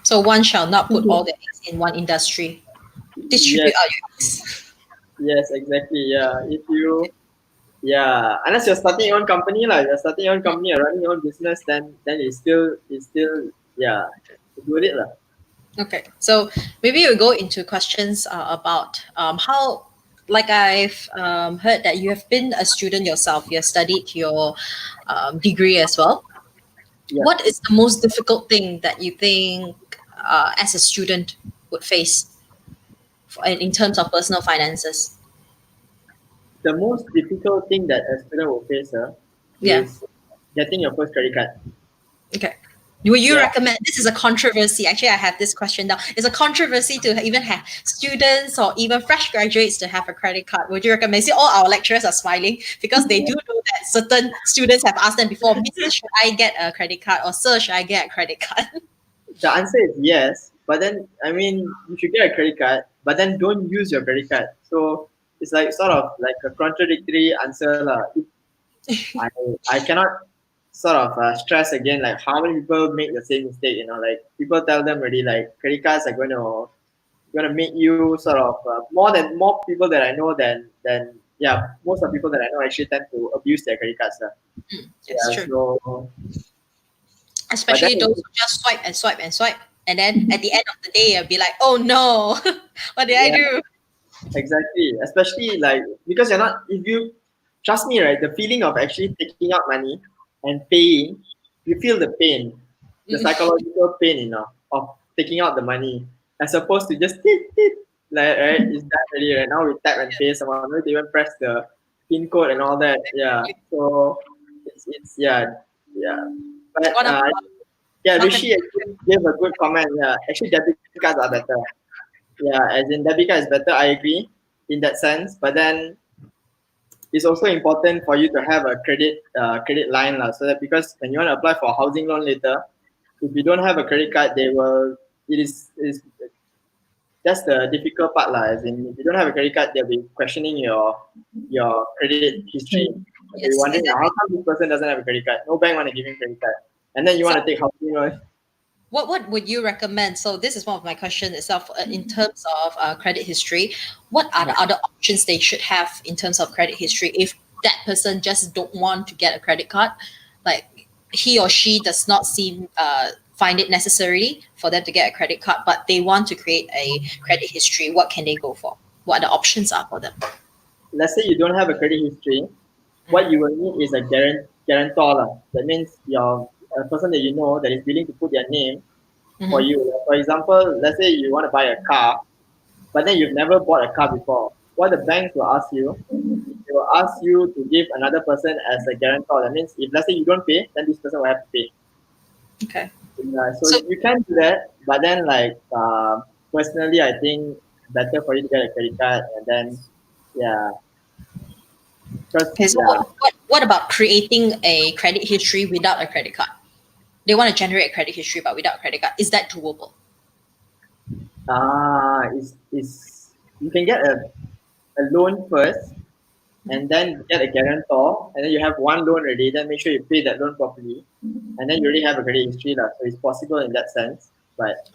So one shall not put Okay. all the eggs in one industry. Yes. Distribute out your eggs. Yes, exactly. Yeah. If you, yeah, unless you're starting your own company, like you're starting your own company or running your own business, then it's still yeah, good it lah. Okay, so maybe we'll go into questions about how, like I've heard that you have been a student yourself, you have studied your degree as well. Yeah. What is the most difficult thing that you think as a student would face in terms of personal finances? The most difficult thing that a student will face Yeah. is getting your first credit card. Okay. Would you Yeah. recommend? This is a controversy. Actually, I have this question now. It's a controversy to even have students or even fresh graduates to have a credit card. Would you recommend? See, all our lecturers are smiling because they do know that certain students have asked them before, Mrs. Should I get a credit card? Or Sir, should I get a credit card? The answer is yes, but then I mean you should get a credit card, but then don't use your credit card. So it's like sort of like a contradictory answer lah. I I cannot sort of stress again like how many people make the same mistake. Like people tell them already like credit cards are going to make you sort of more people that I know than yeah, most of the people that I know actually tend to abuse their credit cards. That's Yeah, true. so but then Especially those who just swipe and swipe and swipe. And then at the end of the day, you'll be like, oh no, what did I yeah, do? exactly. Especially like because you're not if you trust me, right? The feeling of actually taking out money and paying, you feel the pain, the Mm. psychological pain, of taking out the money, as opposed to just tip, tip, like right, it's done already. Right now we tap and pay someone, we even press the pin code and all that. Yeah. So it's yeah. But What about yeah, marketing? Rishi actually gave a good comment. Yeah, actually debit cards are better. Yeah, as in debit card is better. I agree in that sense. But then it's also important for you to have a credit line lah, so that because when you want to apply for a housing loan later, if you don't have a credit card, they will. It is that's the difficult part lah. As in, if you don't have a credit card, they'll be questioning your credit history. True. They'll be Yes, wondering exactly. how come this person doesn't have a credit card. No bank want to give him credit card, and then you So want to take housing loan. what would you recommend? So this is one of my questions itself in terms of credit history. What are the other options they should have in terms of credit history if that person just don't want to get a credit card, like he or she does not seem find it necessary for them to get a credit card, but they want to create a credit history. What can they go for? What the options are for them? Let's say you don't have a credit history, what you will need is a guarantor lah. That means your a person that you know that is willing to put their name for Mhm. you. For example, let's say you want to buy a car, but then you've never bought a car before. What the banks will ask you, they will ask you to give another person as a guarantor. That means if let's say you don't pay, then this person will have to pay. Okay. So So you can do that, but then like personally, I think better for you to get a credit card and then yeah, because okay, so yeah. what about creating a credit history without a credit card? They want to generate a credit history but without a credit card. Is that doable? Is you can get a loan first and then get a guarantor and then you have one loan already, then make sure you pay that loan properly and then you already have a credit history lah. So it's possible in that sense. But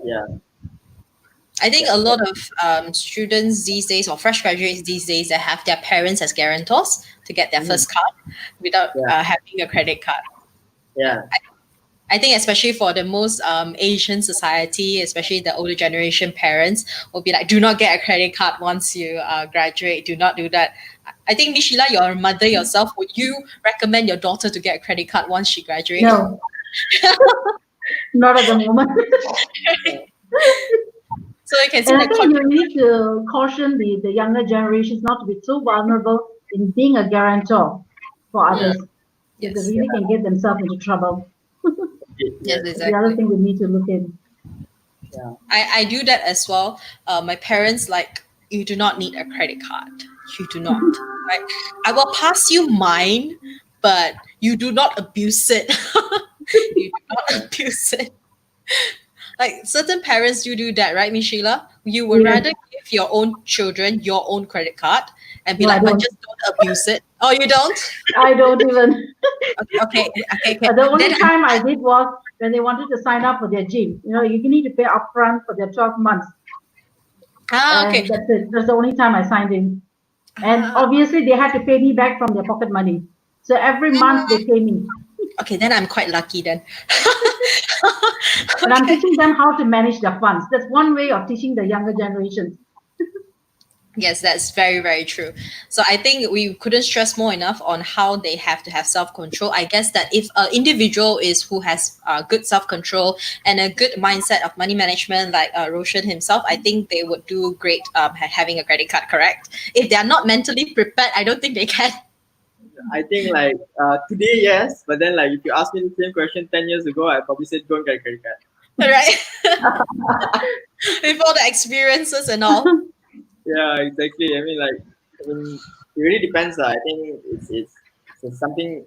yeah. I think Yeah. a lot of students these days or fresh graduates these days that have their parents as guarantors to get their first card without having a credit card. Yeah. I think especially for the most Asian society, especially the older generation parents, will be like, do not get a credit card once you graduate. Do not do that. I think, Miss Sheila, your mother yourself, would you recommend your daughter to get a credit card once she graduates? No, not at the moment. So you can see And I the think you need to caution the younger generations not to be too vulnerable in being a guarantor for others. Yes. Because they really can get themselves into trouble. Yes, That's the other exactly. thing we need to look in. Yeah. I do that as well. My parents like, you do not need a credit card. You do not. Right? I will pass you mine, but you do not abuse it. You do not abuse it. Like certain parents do that, right, Miss Sheila? You would Yes. rather give your own children your own credit card and be No, I like, but don't. just don't abuse it. Oh, you don't? I don't even. Okay. The only Then time I did was when they wanted to sign up for their gym. You know, you need to pay upfront for their 12 months. okay. And that's it. That's the only time I signed in. And obviously, they had to pay me back from their pocket money. So every month they pay me. Okay, then I'm quite lucky then. And I'm teaching them how to manage their funds. That's one way of teaching the younger generations. Yes, that's very, very true. So I think we couldn't stress more enough on how they have to have self-control. I guess that if an individual is who has good self-control and a good mindset of money management, like Roshan himself, I think they would do great having a credit card, correct? If they are not mentally prepared, I don't think they can. I think like today, yes, but then like if you ask me the same question 10 years ago, I probably said don't get a credit card. Right? With all the experiences and all. Yeah, exactly. I mean, it really depends. I think it's something.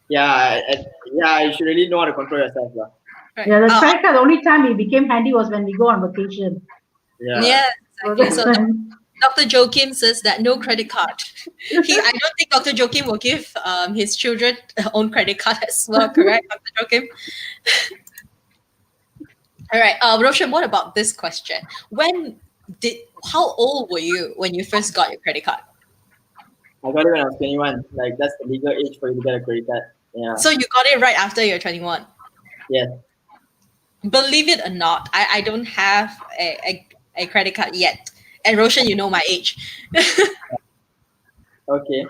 Yeah, you should really know how to control yourself, lah. Right. Yeah, the credit card, the only time it became handy was when we go on vacation. Yeah, exactly. So Dr. Joachim says that no credit card. I don't think Dr. Joachim will give his children their own credit card as well, correct, Dr. Joachim? All right, Roshan, what about this question? How old were you when you first got your credit card? I got it when I was 21. Like that's the legal age for you to get a credit card. Yeah. So you got it right after you're 21. Yes. Believe it or not, I don't have a credit card yet. And Roshan, you know my age. Okay.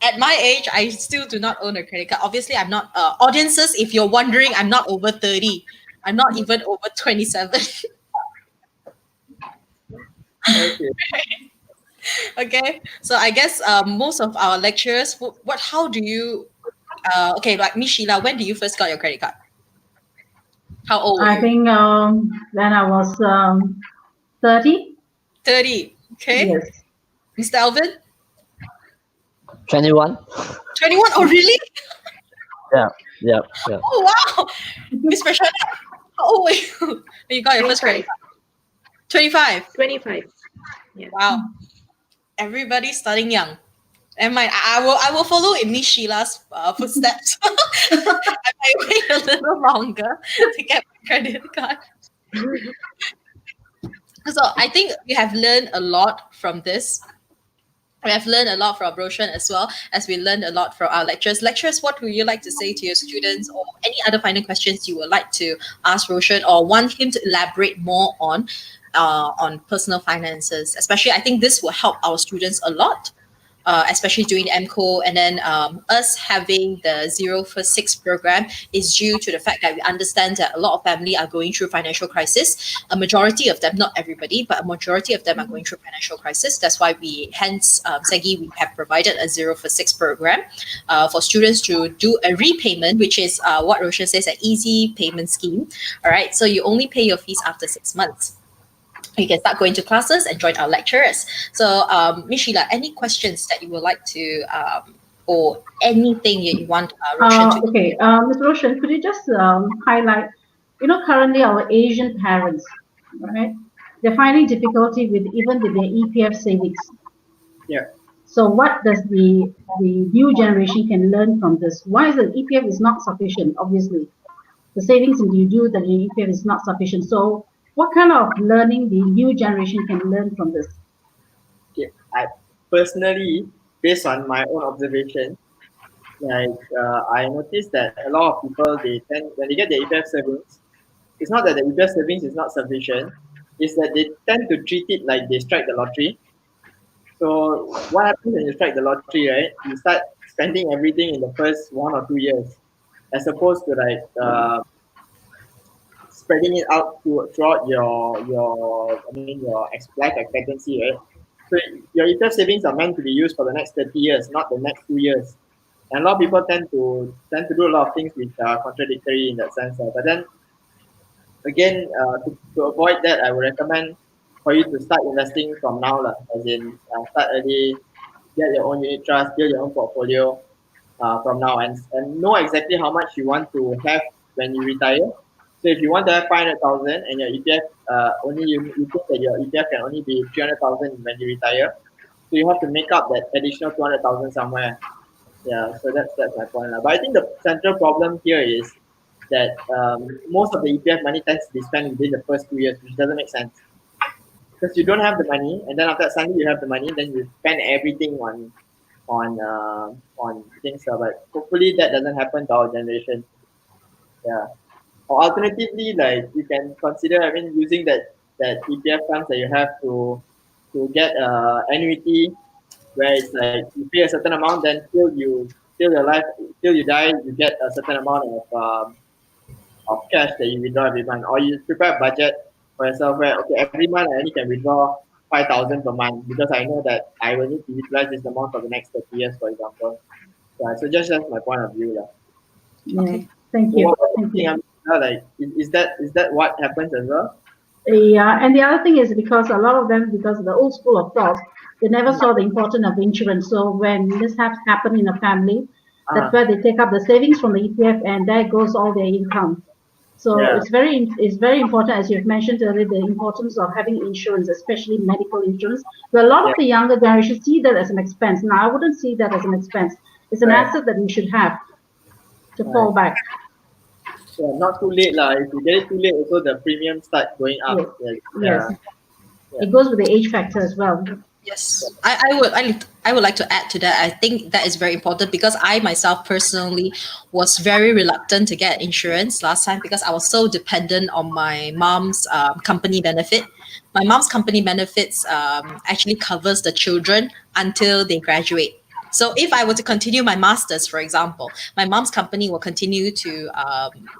At my age, I still do not own a credit card. Obviously, I'm not. Audiences, if you're wondering, I'm not over 30. I'm not even over 27. Okay. Okay. So I guess most of our lecturers, how do you, okay, like Miss Sheila, when did you first got your credit card? How old were you? I think when I was 30. 30. Okay. Yes. Mr. Alvin? 21. 21? Oh, really? Yeah. Oh, wow. Miss Prashana, how old were you when you got your first credit card? 25. 25. Yeah. Wow. Everybody's starting young. And I will follow in Miss Sheila's footsteps. I might wait a little longer to get my credit card. So I think we have learned a lot from this. We have learned a lot from Roshan as well as we learned a lot from our lecturers. Lecturers, what would you like to say to your students or any other final questions you would like to ask Roshan or want him to elaborate more on personal finances? Especially, I think this will help our students a lot. Especially during MCO, and then us having the 0 for 6 program is due to the fact that we understand that a lot of families are going through financial crisis. A majority of them, not everybody, but a majority of them are going through financial crisis. That's why we have provided a 0 for 6 program for students to do a repayment, which is what Roshan says, an easy payment scheme. All right, so you only pay your fees after 6 months. You can start going to classes and join our lecturers. So, Ms. Sheila, any questions that you would like to, or anything you want Roshan to? Okay, Ms. Roshan, could you just highlight, currently our Asian parents, right? They're finding difficulty with their EPF savings. Yeah. So what does the new generation can learn from this? Why is the EPF is not sufficient? Obviously, the savings that you do, the EPF is not sufficient. So what kind of learning the new generation can learn from this? Okay. I personally, based on my own observation, like I noticed that a lot of people, they tend, when they get their EPF savings, it's not that the EPF savings is not sufficient, it's that they tend to treat it like they strike the lottery. So what happens when you strike the lottery, right? You start spending everything in the first 1 or 2 years, as opposed to like spreading it out throughout your I mean your life expectancy, right? So your EPF savings are meant to be used for the next 30 years, not the next 2 years. And a lot of people tend to do a lot of things which are contradictory in that sense. But then again, to avoid that, I would recommend for you to start investing from now, lah. As in, start early, get your own unit trust, build your own portfolio from now, and know exactly how much you want to have when you retire. So if you want to have 500,000 and your EPF only you think that your EPF can only be 300,000 when you retire, so you have to make up that additional 200,000 somewhere. Yeah, so that's my point. But I think the central problem here is that most of the EPF money tends to be spent within the first 2 years, which doesn't make sense because you don't have the money, and then after that suddenly you have the money, then you spend everything on things. But hopefully that doesn't happen to our generation. Yeah. Or alternatively, like you can consider, I mean, using that EPF funds that you have to get annuity, where it's like you pay a certain amount, then till your life till you die, you get a certain amount of cash that you withdraw every month, or you prepare a budget for yourself where okay every month I only can withdraw 5,000 per month because I know that I will need to utilize this amount for the next 30 years, for example. Yeah, so just that's my point of view. Yeah. Yeah. Okay. Thank So you. what Thank do you you. think? Like, is that what happens as well? Yeah, and the other thing is because a lot of them, because of the old school of thought, they never saw the importance of insurance. So when mishaps happen in a family, that's Uh-huh. where they take up the savings from the EPF, and there goes all their income. So Yeah. it's very important, as you've mentioned earlier, the importance of having insurance, especially medical insurance. But a lot Yeah. of the younger generation see that as an expense. Now, I wouldn't see that as an expense. It's an Right. asset that you should have to fall Right. back. Yeah. Not too late lah. If you get it too late, also the premium start going Yes, up. Yeah. yes. Yeah. Yeah. It goes with the age factor as well. Yes, I would like to add to that. I think that is very important because I myself personally was very reluctant to get insurance last time because I was so dependent on my mom's company benefit. My mom's company benefits actually covers the children until they graduate. So if I were to continue my masters, for example, my mom's company will continue to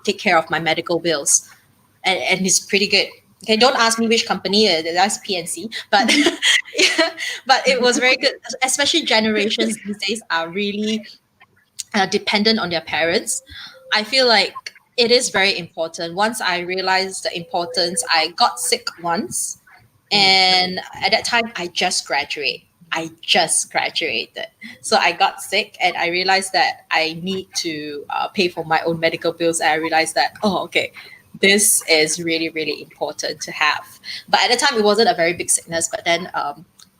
take care of my medical bills, and it's pretty good. Okay, don't ask me which company. That's PNC, but yeah, but it was very good. Especially generations these days are really dependent on their parents. I feel like it is very important. Once I realized the importance, I got sick once, and at that time I just graduated. I just graduated. So I got sick and I realized that I need to pay for my own medical bills. And I realized that, oh, okay, this is really, really important to have. But at the time, it wasn't a very big sickness. But then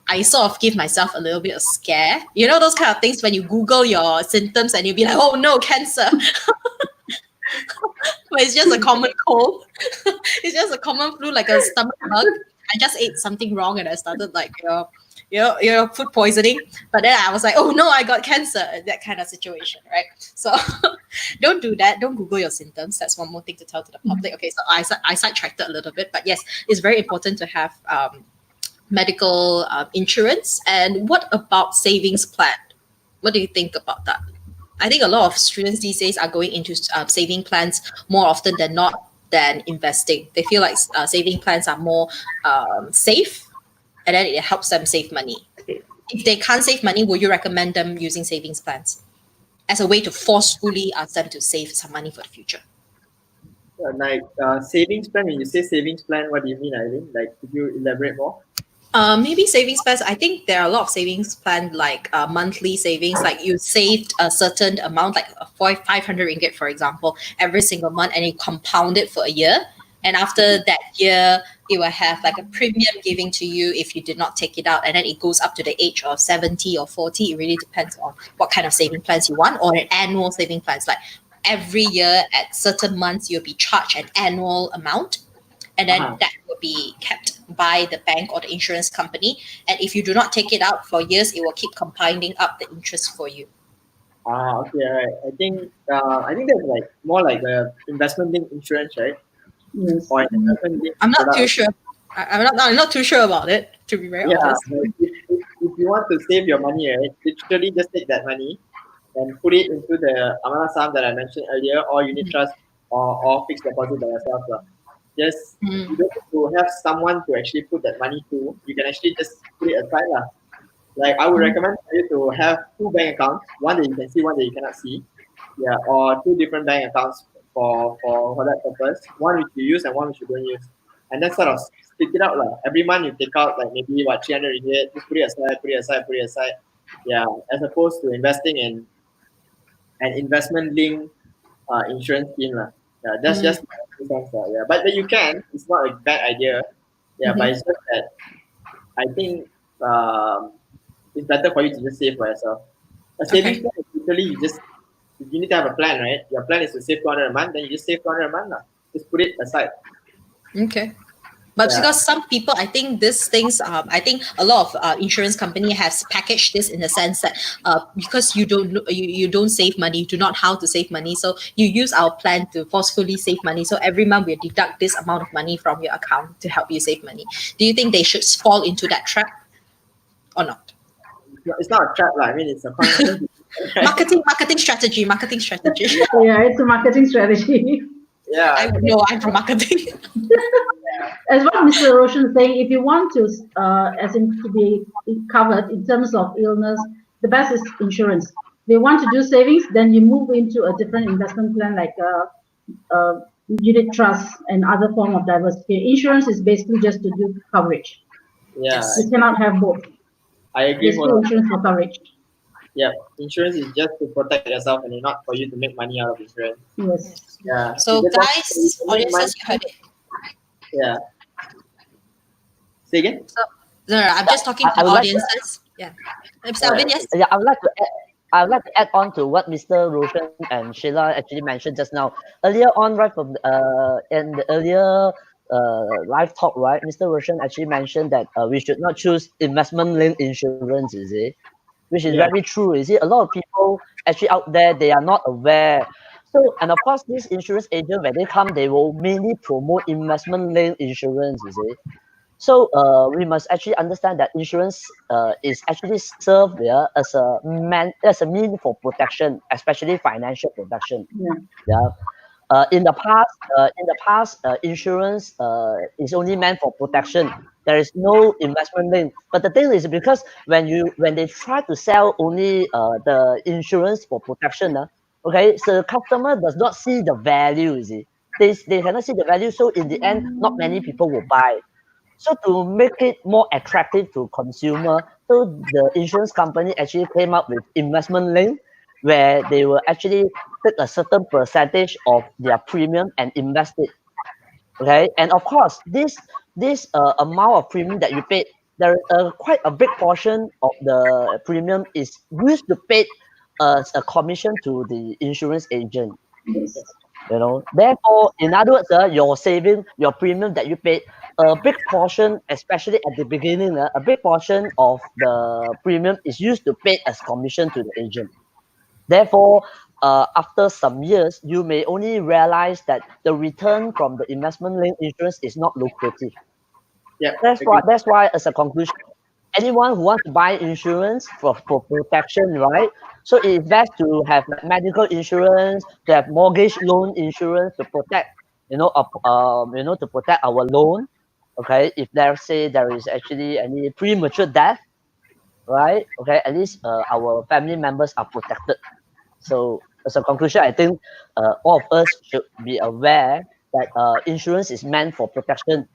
I sort of give myself a little bit of scare. You know, those kind of things when you Google your symptoms and you'll be like, oh no, cancer. But it's just a common cold. It's just a common flu, like a stomach bug. I just ate something wrong and I started like, food poisoning. But then I was like, oh no, I got cancer. That kind of situation, right? So don't do that. Don't Google your symptoms. That's one more thing to tell to the public. Okay, so I sidetracked it a little bit. But yes, it's very important to have medical insurance. And what about savings plan? What do you think about that? I think a lot of students these days are going into saving plans more often than not than investing. They feel like saving plans are more safe, and then it helps them save money. If they can't save money, would you recommend them using savings plans as a way to forcefully ask them to save some money for the future? Like savings plan. When you say savings plan, what do you mean, Eileen? Like, could you elaborate more? Maybe savings plans. I think there are a lot of savings plan like monthly savings. Like you saved a certain amount, like 500 ringgit, for example, every single month, and you compound it for a year. And after that year, it will have like a premium giving to you if you did not take it out, and then it goes up to the age of 70 or 40. It really depends on what kind of saving plans you want, or an annual saving plans. Like every year at certain months, you'll be charged an annual amount, and then that will be kept by the bank or the insurance company. And if you do not take it out for years, it will keep compounding up the interest for you. Okay, all right. I think that's like more like a investment linked insurance, right? Yes. Or an investment linked I'm not too product. sure. I'm not too sure about it, to be very Yeah, honest. like if you want to save your money, right, literally just take that money and put it into the Amana Sam that I mentioned earlier, or unit trust, or fixed deposit by yourself. Just you Mm. don't need to have someone to actually put that money to. You can actually just put it aside. Like I would recommend for you to have two bank accounts, one that you can see, one that you cannot see. Yeah, or two different bank accounts for that purpose. One which you use and one which you don't use. And then sort of split it out. Every month you take out like maybe 300 ringgit, just put it aside, put it aside, put it aside. Yeah. As opposed to investing in an investment linked insurance scheme. Yeah, that's Mm. just my two cents. Yeah. But you can. It's not a bad idea. Yeah, but it's just that I think it's better for you to just save for yourself. A savings Okay. plan is literally you need to have a plan, right? Your plan is to save 200 a month, then you just save 200 a month. Just put it aside. Okay. But Yeah. because some people, I think these things, I think a lot of insurance company has packaged this in the sense that because you don't save money, you do not how to save money, so you use our plan to forcefully save money. So every month we deduct this amount of money from your account to help you save money. Do you think they should fall into that trap or not? It's not a trap. I mean, it's a conscious. Marketing strategy. Yeah, it's a marketing strategy. Yeah. I would know. I'm from marketing. As what Mr. Roshan is saying, if you want to, as in to be covered in terms of illness, the best is insurance. If you want to do savings, then you move into a different investment plan like unit trust and other form of diversification. Insurance is basically just to do coverage. Yeah. You cannot have both. I agree Basically, wholeheartedly. insurance for coverage. Yeah. Insurance is just to protect yourself and not for you to make money out of insurance. Yes. Yeah. So You just want you guys, can make money. audiences, you heard it. Yeah. Say again? So no, I'm just talking to I the would like to, audiences. Yeah. Mr. Alvin, yes. yeah, I would like to add on to what Mr. Roshan and Sheila actually mentioned just now. Earlier on, right from in the earlier live talk, right, Mr. Roshan actually mentioned that we should not choose investment linked insurance, you see, which is Yeah. very true. You see, a lot of people actually out there they are not aware. So, and of course, this insurance agent when they come, they will mainly promote investment linked insurance, you see. So we must actually understand that insurance is actually served there as a mean for protection, especially financial protection. Yeah. Yeah. In the past, insurance is only meant for protection. There is no investment link. But the thing is, because when they try to sell only the insurance for protection, okay, so the customer does not see the value. You see, they cannot see the value. So in the end, not many people will buy. So to make it more attractive to consumer, so the insurance company actually came up with investment link, where they will actually take a certain percentage of their premium and invest it. Okay, and of course, this amount of premium that you paid, there quite a big portion of the premium is used to pay as a commission to the insurance agent. Yes. Therefore, in other words, your saving, your premium that you paid, a big portion, especially at the beginning, a big portion of the premium is used to pay as commission to the agent. Therefore, after some years, you may only realize that the return from the investment linked insurance is not lucrative. Yeah. That's why, as a conclusion, anyone who wants to buy insurance for protection, right? So it is best to have like medical insurance, to have mortgage loan insurance to protect, to protect our loan. Okay, if say there is actually any premature death, right? Okay, at least our family members are protected. So as a conclusion, I think all of us should be aware that insurance is meant for protection.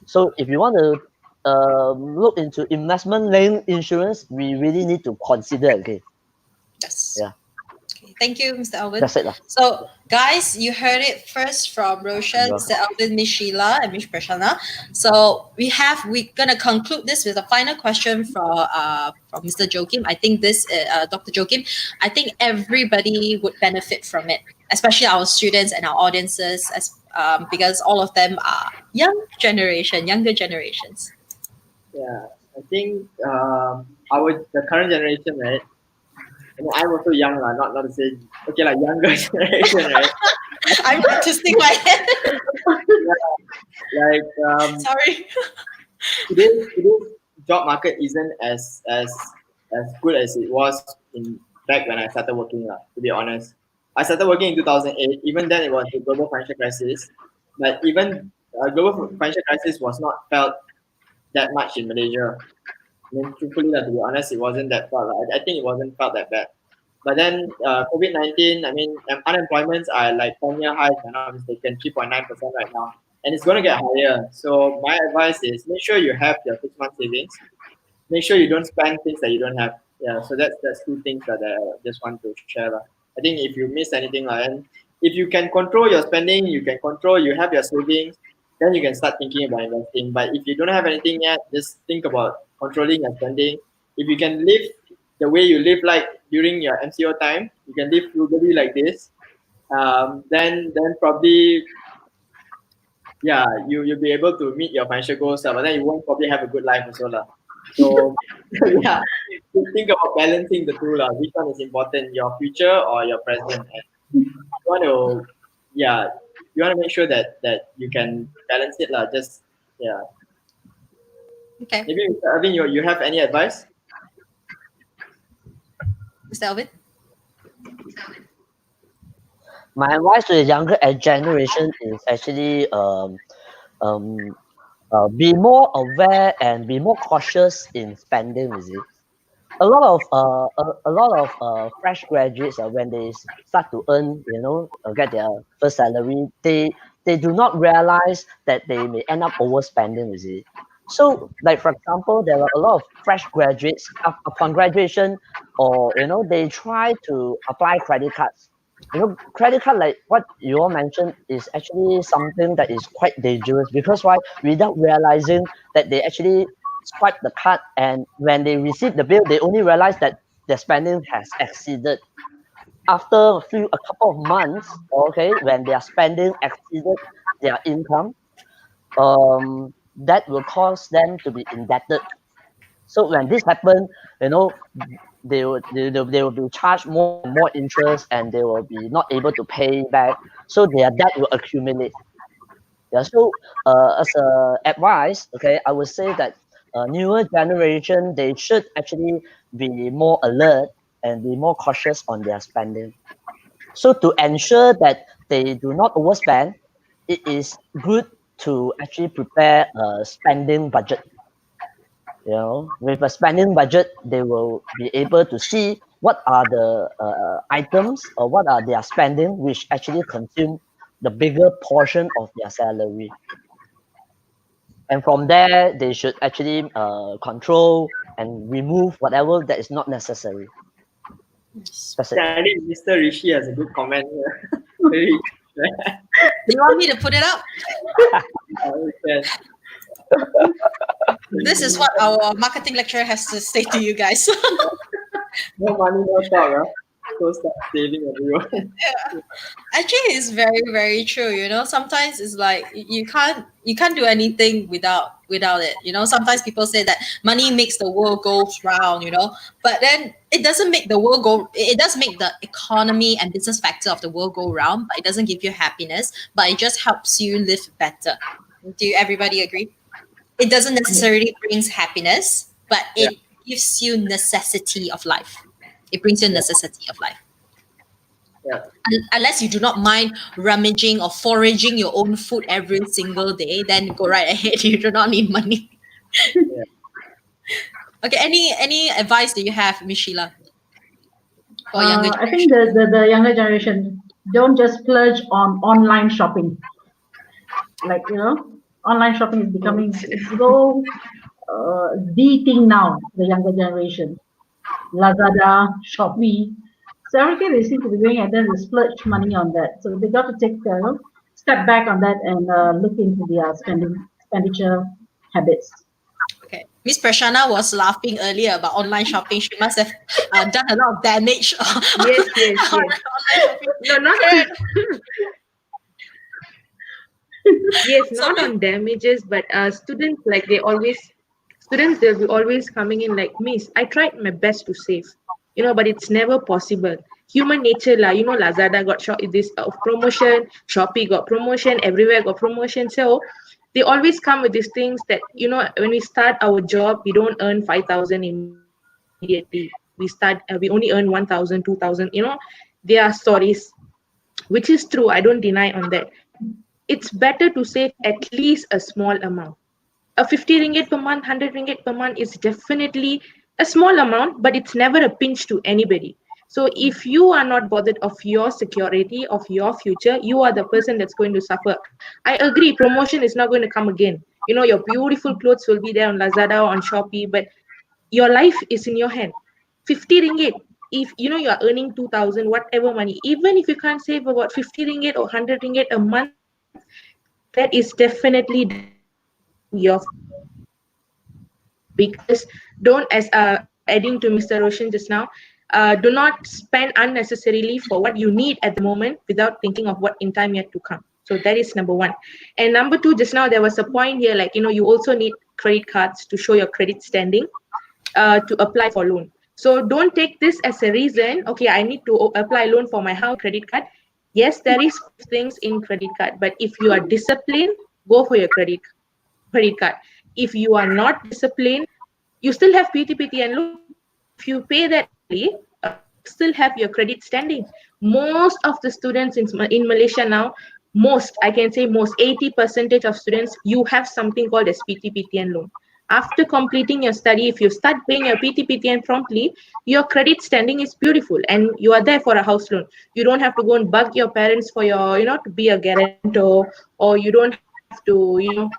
So if you want to look into investment linked insurance, we really need to consider again. Yes. Yeah. Okay. Thank you, Mr. Alvin. That's it. So, guys, you heard it first from Roshan, Yeah. Mr. Alvin, Miss Sheila, and Miss Prashana. So we're gonna conclude this with a final question from Mr. Joachim. I think this, Dr. Joachim, I think everybody would benefit from it, especially our students and our audiences, because all of them are younger generations. Yeah, I think the current generation, right? I mean, I'm also young, not to say okay, like younger generation, right? I'm going to stick my head. Like Sorry. today's job market isn't as good as it was in back when I started working, to be honest. I started working in 2008. Even then, it was the global financial crisis. But even global financial crisis was not felt that much in Malaysia. I mean, truthfully, to be honest, it wasn't that felt. I think it wasn't felt that bad. But then COVID-19, I mean, unemployments are like 10-year highs, if I'm not mistaken, 3.9% right now. And it's going to get higher. So my advice is make sure you have your 6 month savings. Make sure you don't spend things that you don't have. Yeah, so that's two things that I just want to share. I think if you miss anything, and if you can control your spending, you have your savings, then you can start thinking about investing. But if you don't have anything yet, just think about controlling your spending. If you can live the way you live like during your MCO time, you can live frugally like this. Then probably yeah, you'll be able to meet your financial goals, but then you won't probably have a good life also lah. So yeah, just think about balancing the two lah. Which one is important, your future or your present? And you want to make sure that you can balance it lah. Just yeah. Okay, Maybe Arvin, you have any advice? Mr. Elvin. My advice to the younger generation is actually be more aware and be more cautious in spending. You see, a lot of fresh graduates, when they start to earn, get their first salary, they do not realize that they may end up overspending. You see, so like for example, there are a lot of fresh graduates upon graduation, or they try to apply credit cards. Credit card, like what you all mentioned, is actually something that is quite dangerous, because why? Without realizing that they actually swipe the card, and when they receive the bill, they only realize that their spending has exceeded. After a couple of months, okay, when their spending exceeded their income, that will cause them to be indebted. So when this happens, they will be charged more and more interest, and they will be not able to pay back. So their debt will accumulate. Yeah. So as a advice, okay, I would say that newer generation, they should actually be more alert and be more cautious on their spending. So to ensure that they do not overspend, it is good to actually prepare a spending budget. With a spending budget, they will be able to see what are the items, or what are their spending which actually consume the bigger portion of their salary. And from there, they should actually control and remove whatever that is not necessary. That's it. I think Mr. Rishi has a good comment here. Very Do you want me to put it up? This is what our marketing lecturer has to say to you guys. No money, no talk. So start saving, everyone. Actually, it's very, very true. Sometimes it's like you can't do anything without it. Sometimes people say that money makes the world go round. But then it doesn't make the world go. It does make the economy and business factor of the world go round, but it doesn't give you happiness. But it just helps you live better. Do everybody agree? It doesn't necessarily brings happiness, but it gives you necessity of life. It brings you necessity of life. Yeah. Unless you do not mind rummaging or foraging your own food every single day, then go right ahead. You do not need money. Yeah. Okay. Any advice do you have, Miss Sheila? For younger I think the younger generation don't just splurge on online shopping. Like online shopping is becoming so the thing now. The younger generation, Lazada, Shopee. So everything they seem to be doing, and then they splurge money on that. So they got to take step back on that and look into their expenditure habits. Okay. Miss Prashana was laughing earlier about online shopping. She must have done a lot of damage. Yes. Online shopping. No, not Yes, So not on damages, but students like students they'll be always coming in like, Miss, I tried my best to save, but it's never possible. Human nature lah, Lazada got this promotion, Shopee got promotion, everywhere got promotion. So they always come with these things that when we start our job, we don't earn 5,000 immediately. We only earn 1,000, 2,000. There are stories, which is true. I don't deny on that. It's better to save at least a small amount. A 50 ringgit per month, 100 ringgit per month is definitely a small amount, but it's never a pinch to anybody. So if you are not bothered of your security, of your future, you are the person that's going to suffer. I agree, promotion is not going to come again. Your beautiful clothes will be there on Lazada or on Shopee, but your life is in your hand. 50 ringgit, if you are earning 2,000, whatever money, even if you can't save about 50 ringgit or 100 ringgit a month, that is definitely deciding your future. Because don't, as adding to Mr. Roshan just now, do not spend unnecessarily for what you need at the moment without thinking of what in time yet to come. So that is number one. And number two, just now there was a point here, like you also need credit cards to show your credit standing, to apply for loan. So don't take this as a reason, okay, I need to apply loan for my house credit card. Yes, there is things in credit card, but if you are disciplined, go for your credit card. If you are not disciplined, you still have PTPT and loan. If you pay that early, you still have your credit standing. Most of the students in Malaysia now, I can say most, 80% of students, you have something called as PTPT and loan. After completing your study, if you start paying your PTPTN promptly, your credit standing is beautiful and you are there for a house loan. You don't have to go and bug your parents for to be a guarantor, or you don't have to,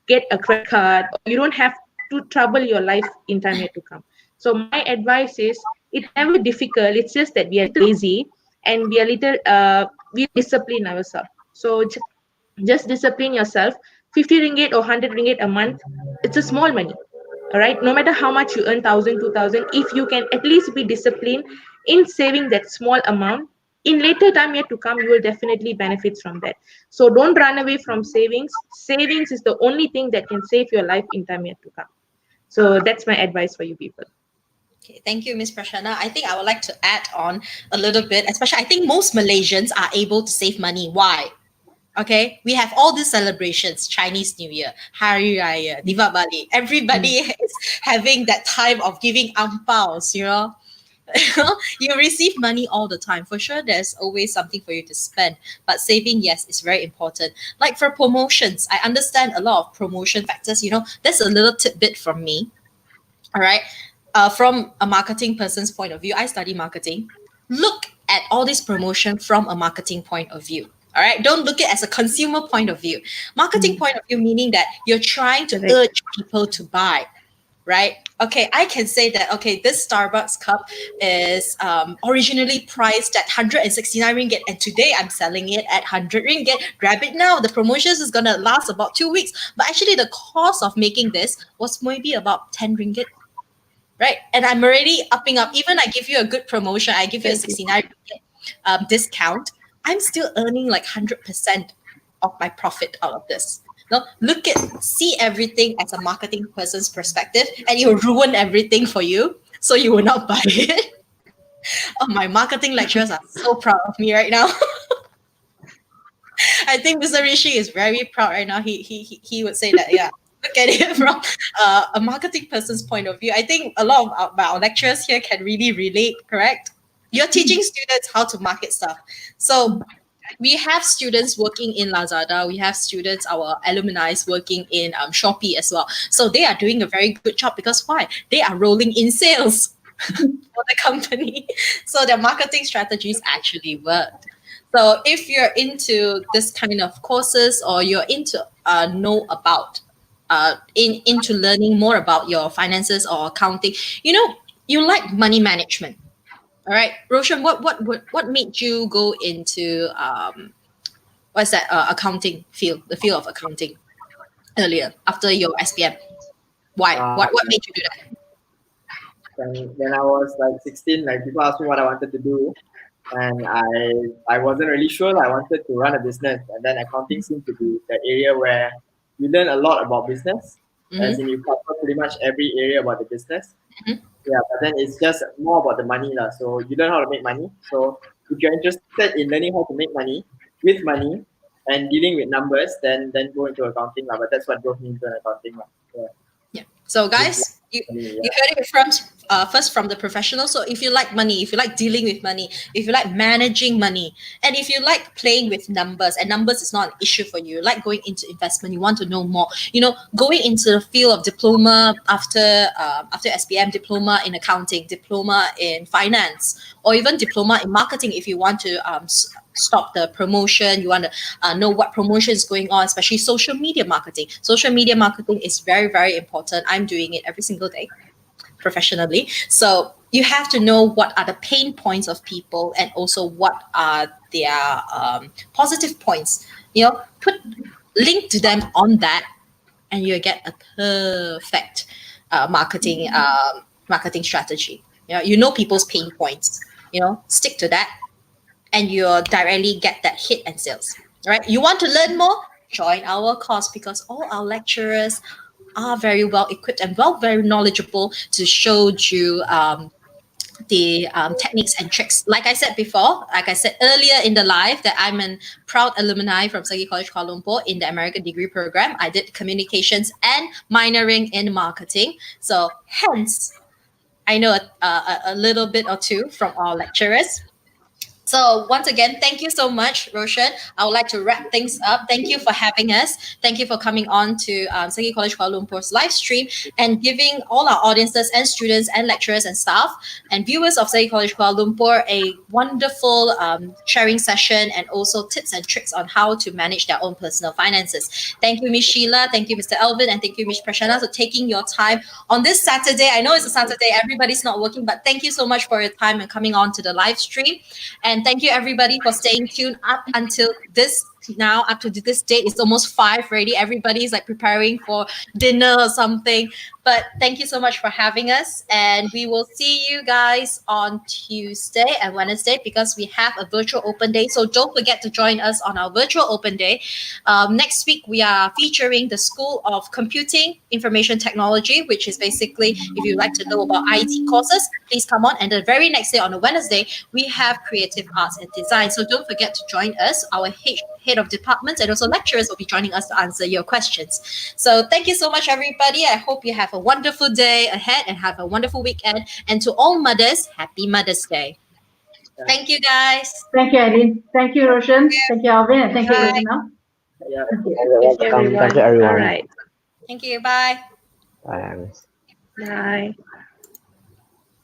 get a credit card, or you don't have to trouble your life in time yet to come. So my advice is, it's never difficult. It's just that we are lazy and we discipline ourselves. So just discipline yourself. 50 ringgit or 100 ringgit a month, it's a small money. All right, no matter how much you earn, 1,000, 2,000, if you can at least be disciplined in saving that small amount, in later time yet to come, you will definitely benefit from that. So don't run away from savings is the only thing that can save your life in time yet to come. So that's my advice for you people. Okay, thank you, Ms. Prashana. I think I would like to add on a little bit, especially I think most Malaysians are able to save money. Why? Okay, we have all these celebrations, Chinese New Year, Hari Raya, Diwali. Everybody is having that time of giving angpaos. You receive money all the time. For sure, there's always something for you to spend. But saving, yes, is very important. Like for promotions, I understand a lot of promotion factors. That's a little tidbit from me. All right. From a marketing person's point of view, I study marketing. Look at all this promotion from a marketing point of view. All right. Don't look at it as a consumer point of view. Marketing point of view, meaning that you're trying to Correct. urge people to buy. Right. Okay. I can say that, okay, this Starbucks cup is originally priced at 169 ringgit. And today I'm selling it at 100 ringgit. Grab it now. The promotions is going to last about 2 weeks. But actually, the cost of making this was maybe about 10 ringgit. Right. And I'm already upping up. Even I give you a good promotion, I give you a Thank you. 69 discount, I'm still earning like 100% of my profit out of this. No, see everything as a marketing person's perspective, and it will ruin everything for you. So you will not buy it. Oh, my marketing lecturers are so proud of me right now. I think Mr. Rishi is very proud right now. He would say that, yeah. Look at it from a marketing person's point of view. I think a lot of our lecturers here can really relate, correct? You're teaching students how to market stuff. So we have students working in Lazada. We have students, our alumni, working in Shopee as well. So they are doing a very good job because why? They are rolling in sales for the company. So their marketing strategies actually worked. So if you're into this kind of courses, or you're into into learning more about your finances or accounting, you like money management. All right, Roshan, what made you go into what's that accounting field, the field of accounting earlier after your SPM? Why? Uh, What made you do that? when I was like 16, like people asked me what I wanted to do. and I wasn't really sure. I wanted to run a business, and then accounting seemed to be the area where you learn a lot about business, as in you cover pretty much every area about the business. Mhm. Yeah, but then it's just more about the money lah. So you learn how to make money. So if you're interested in learning how to make money with money and dealing with numbers, then go into accounting lah. But that's what drove me into accounting lah. Yeah. Yeah. So Just guys, you, like money, you yeah. heard it from first from the professional. So if you like money, if you like dealing with money, if you like managing money, and if you like playing with numbers, and numbers is not an issue for you, like going into investment, you want to know more. Going into the field of diploma after SPM, diploma in accounting, diploma in finance, or even diploma in marketing. If you want to stop the promotion, you want to know what promotion is going on, especially social media marketing. Social media marketing is very, very important. I'm doing it every single day professionally. So you have to know what are the pain points of people and also what are their positive points. Put link to them on that, and you get a perfect marketing strategy. You know people's pain points. Stick to that, and you'll directly get that hit and sales. Right? You want to learn more? Join our course, because all our lecturers are very well equipped and very knowledgeable to show you the techniques and tricks. Like I said before, like I said earlier in the live, that I'm a proud alumni from Sagi College Kuala Lumpur in the American degree program. I did communications and minoring in marketing. So hence, I know a little bit or two from our lecturers. So once again, thank you so much, Roshan. I would like to wrap things up. Thank you for having us. Thank you for coming on to Sagi College Kuala Lumpur's live stream and giving all our audiences and students and lecturers and staff and viewers of Sagi College Kuala Lumpur a wonderful sharing session and also tips and tricks on how to manage their own personal finances. Thank you, Ms. Sheila. Thank you, Mr. Elvin. And thank you, Ms. Prashana, for taking your time on this Saturday. I know it's a Saturday. Everybody's not working, but thank you so much for your time and coming on to the live stream. And thank you everybody for staying tuned up until up to this date. It's almost 5 already. Everybody's like preparing for dinner or something. But thank you so much for having us. And we will see you guys on Tuesday and Wednesday, because we have a virtual open day. So don't forget to join us on our virtual open day. Next week, we are featuring the School of Computing Information Technology, which is basically, if you'd like to know about IT courses, please come on. And the very next day, on a Wednesday, we have Creative Arts and Design. So don't forget to join us. Our head of departments and also lecturers will be joining us to answer your questions. So thank you so much, everybody. I hope you have a wonderful day ahead and have a wonderful weekend. And to all mothers, happy Mother's Day. Thank you, guys. Thank you, Eileen. Thank you, Roshan. Thank you, Alvin. And thank you, Bye. Rosana. Yeah. Thank you. Welcome. Thank you, everyone. All right. Thank you. Bye. Bye. Bye.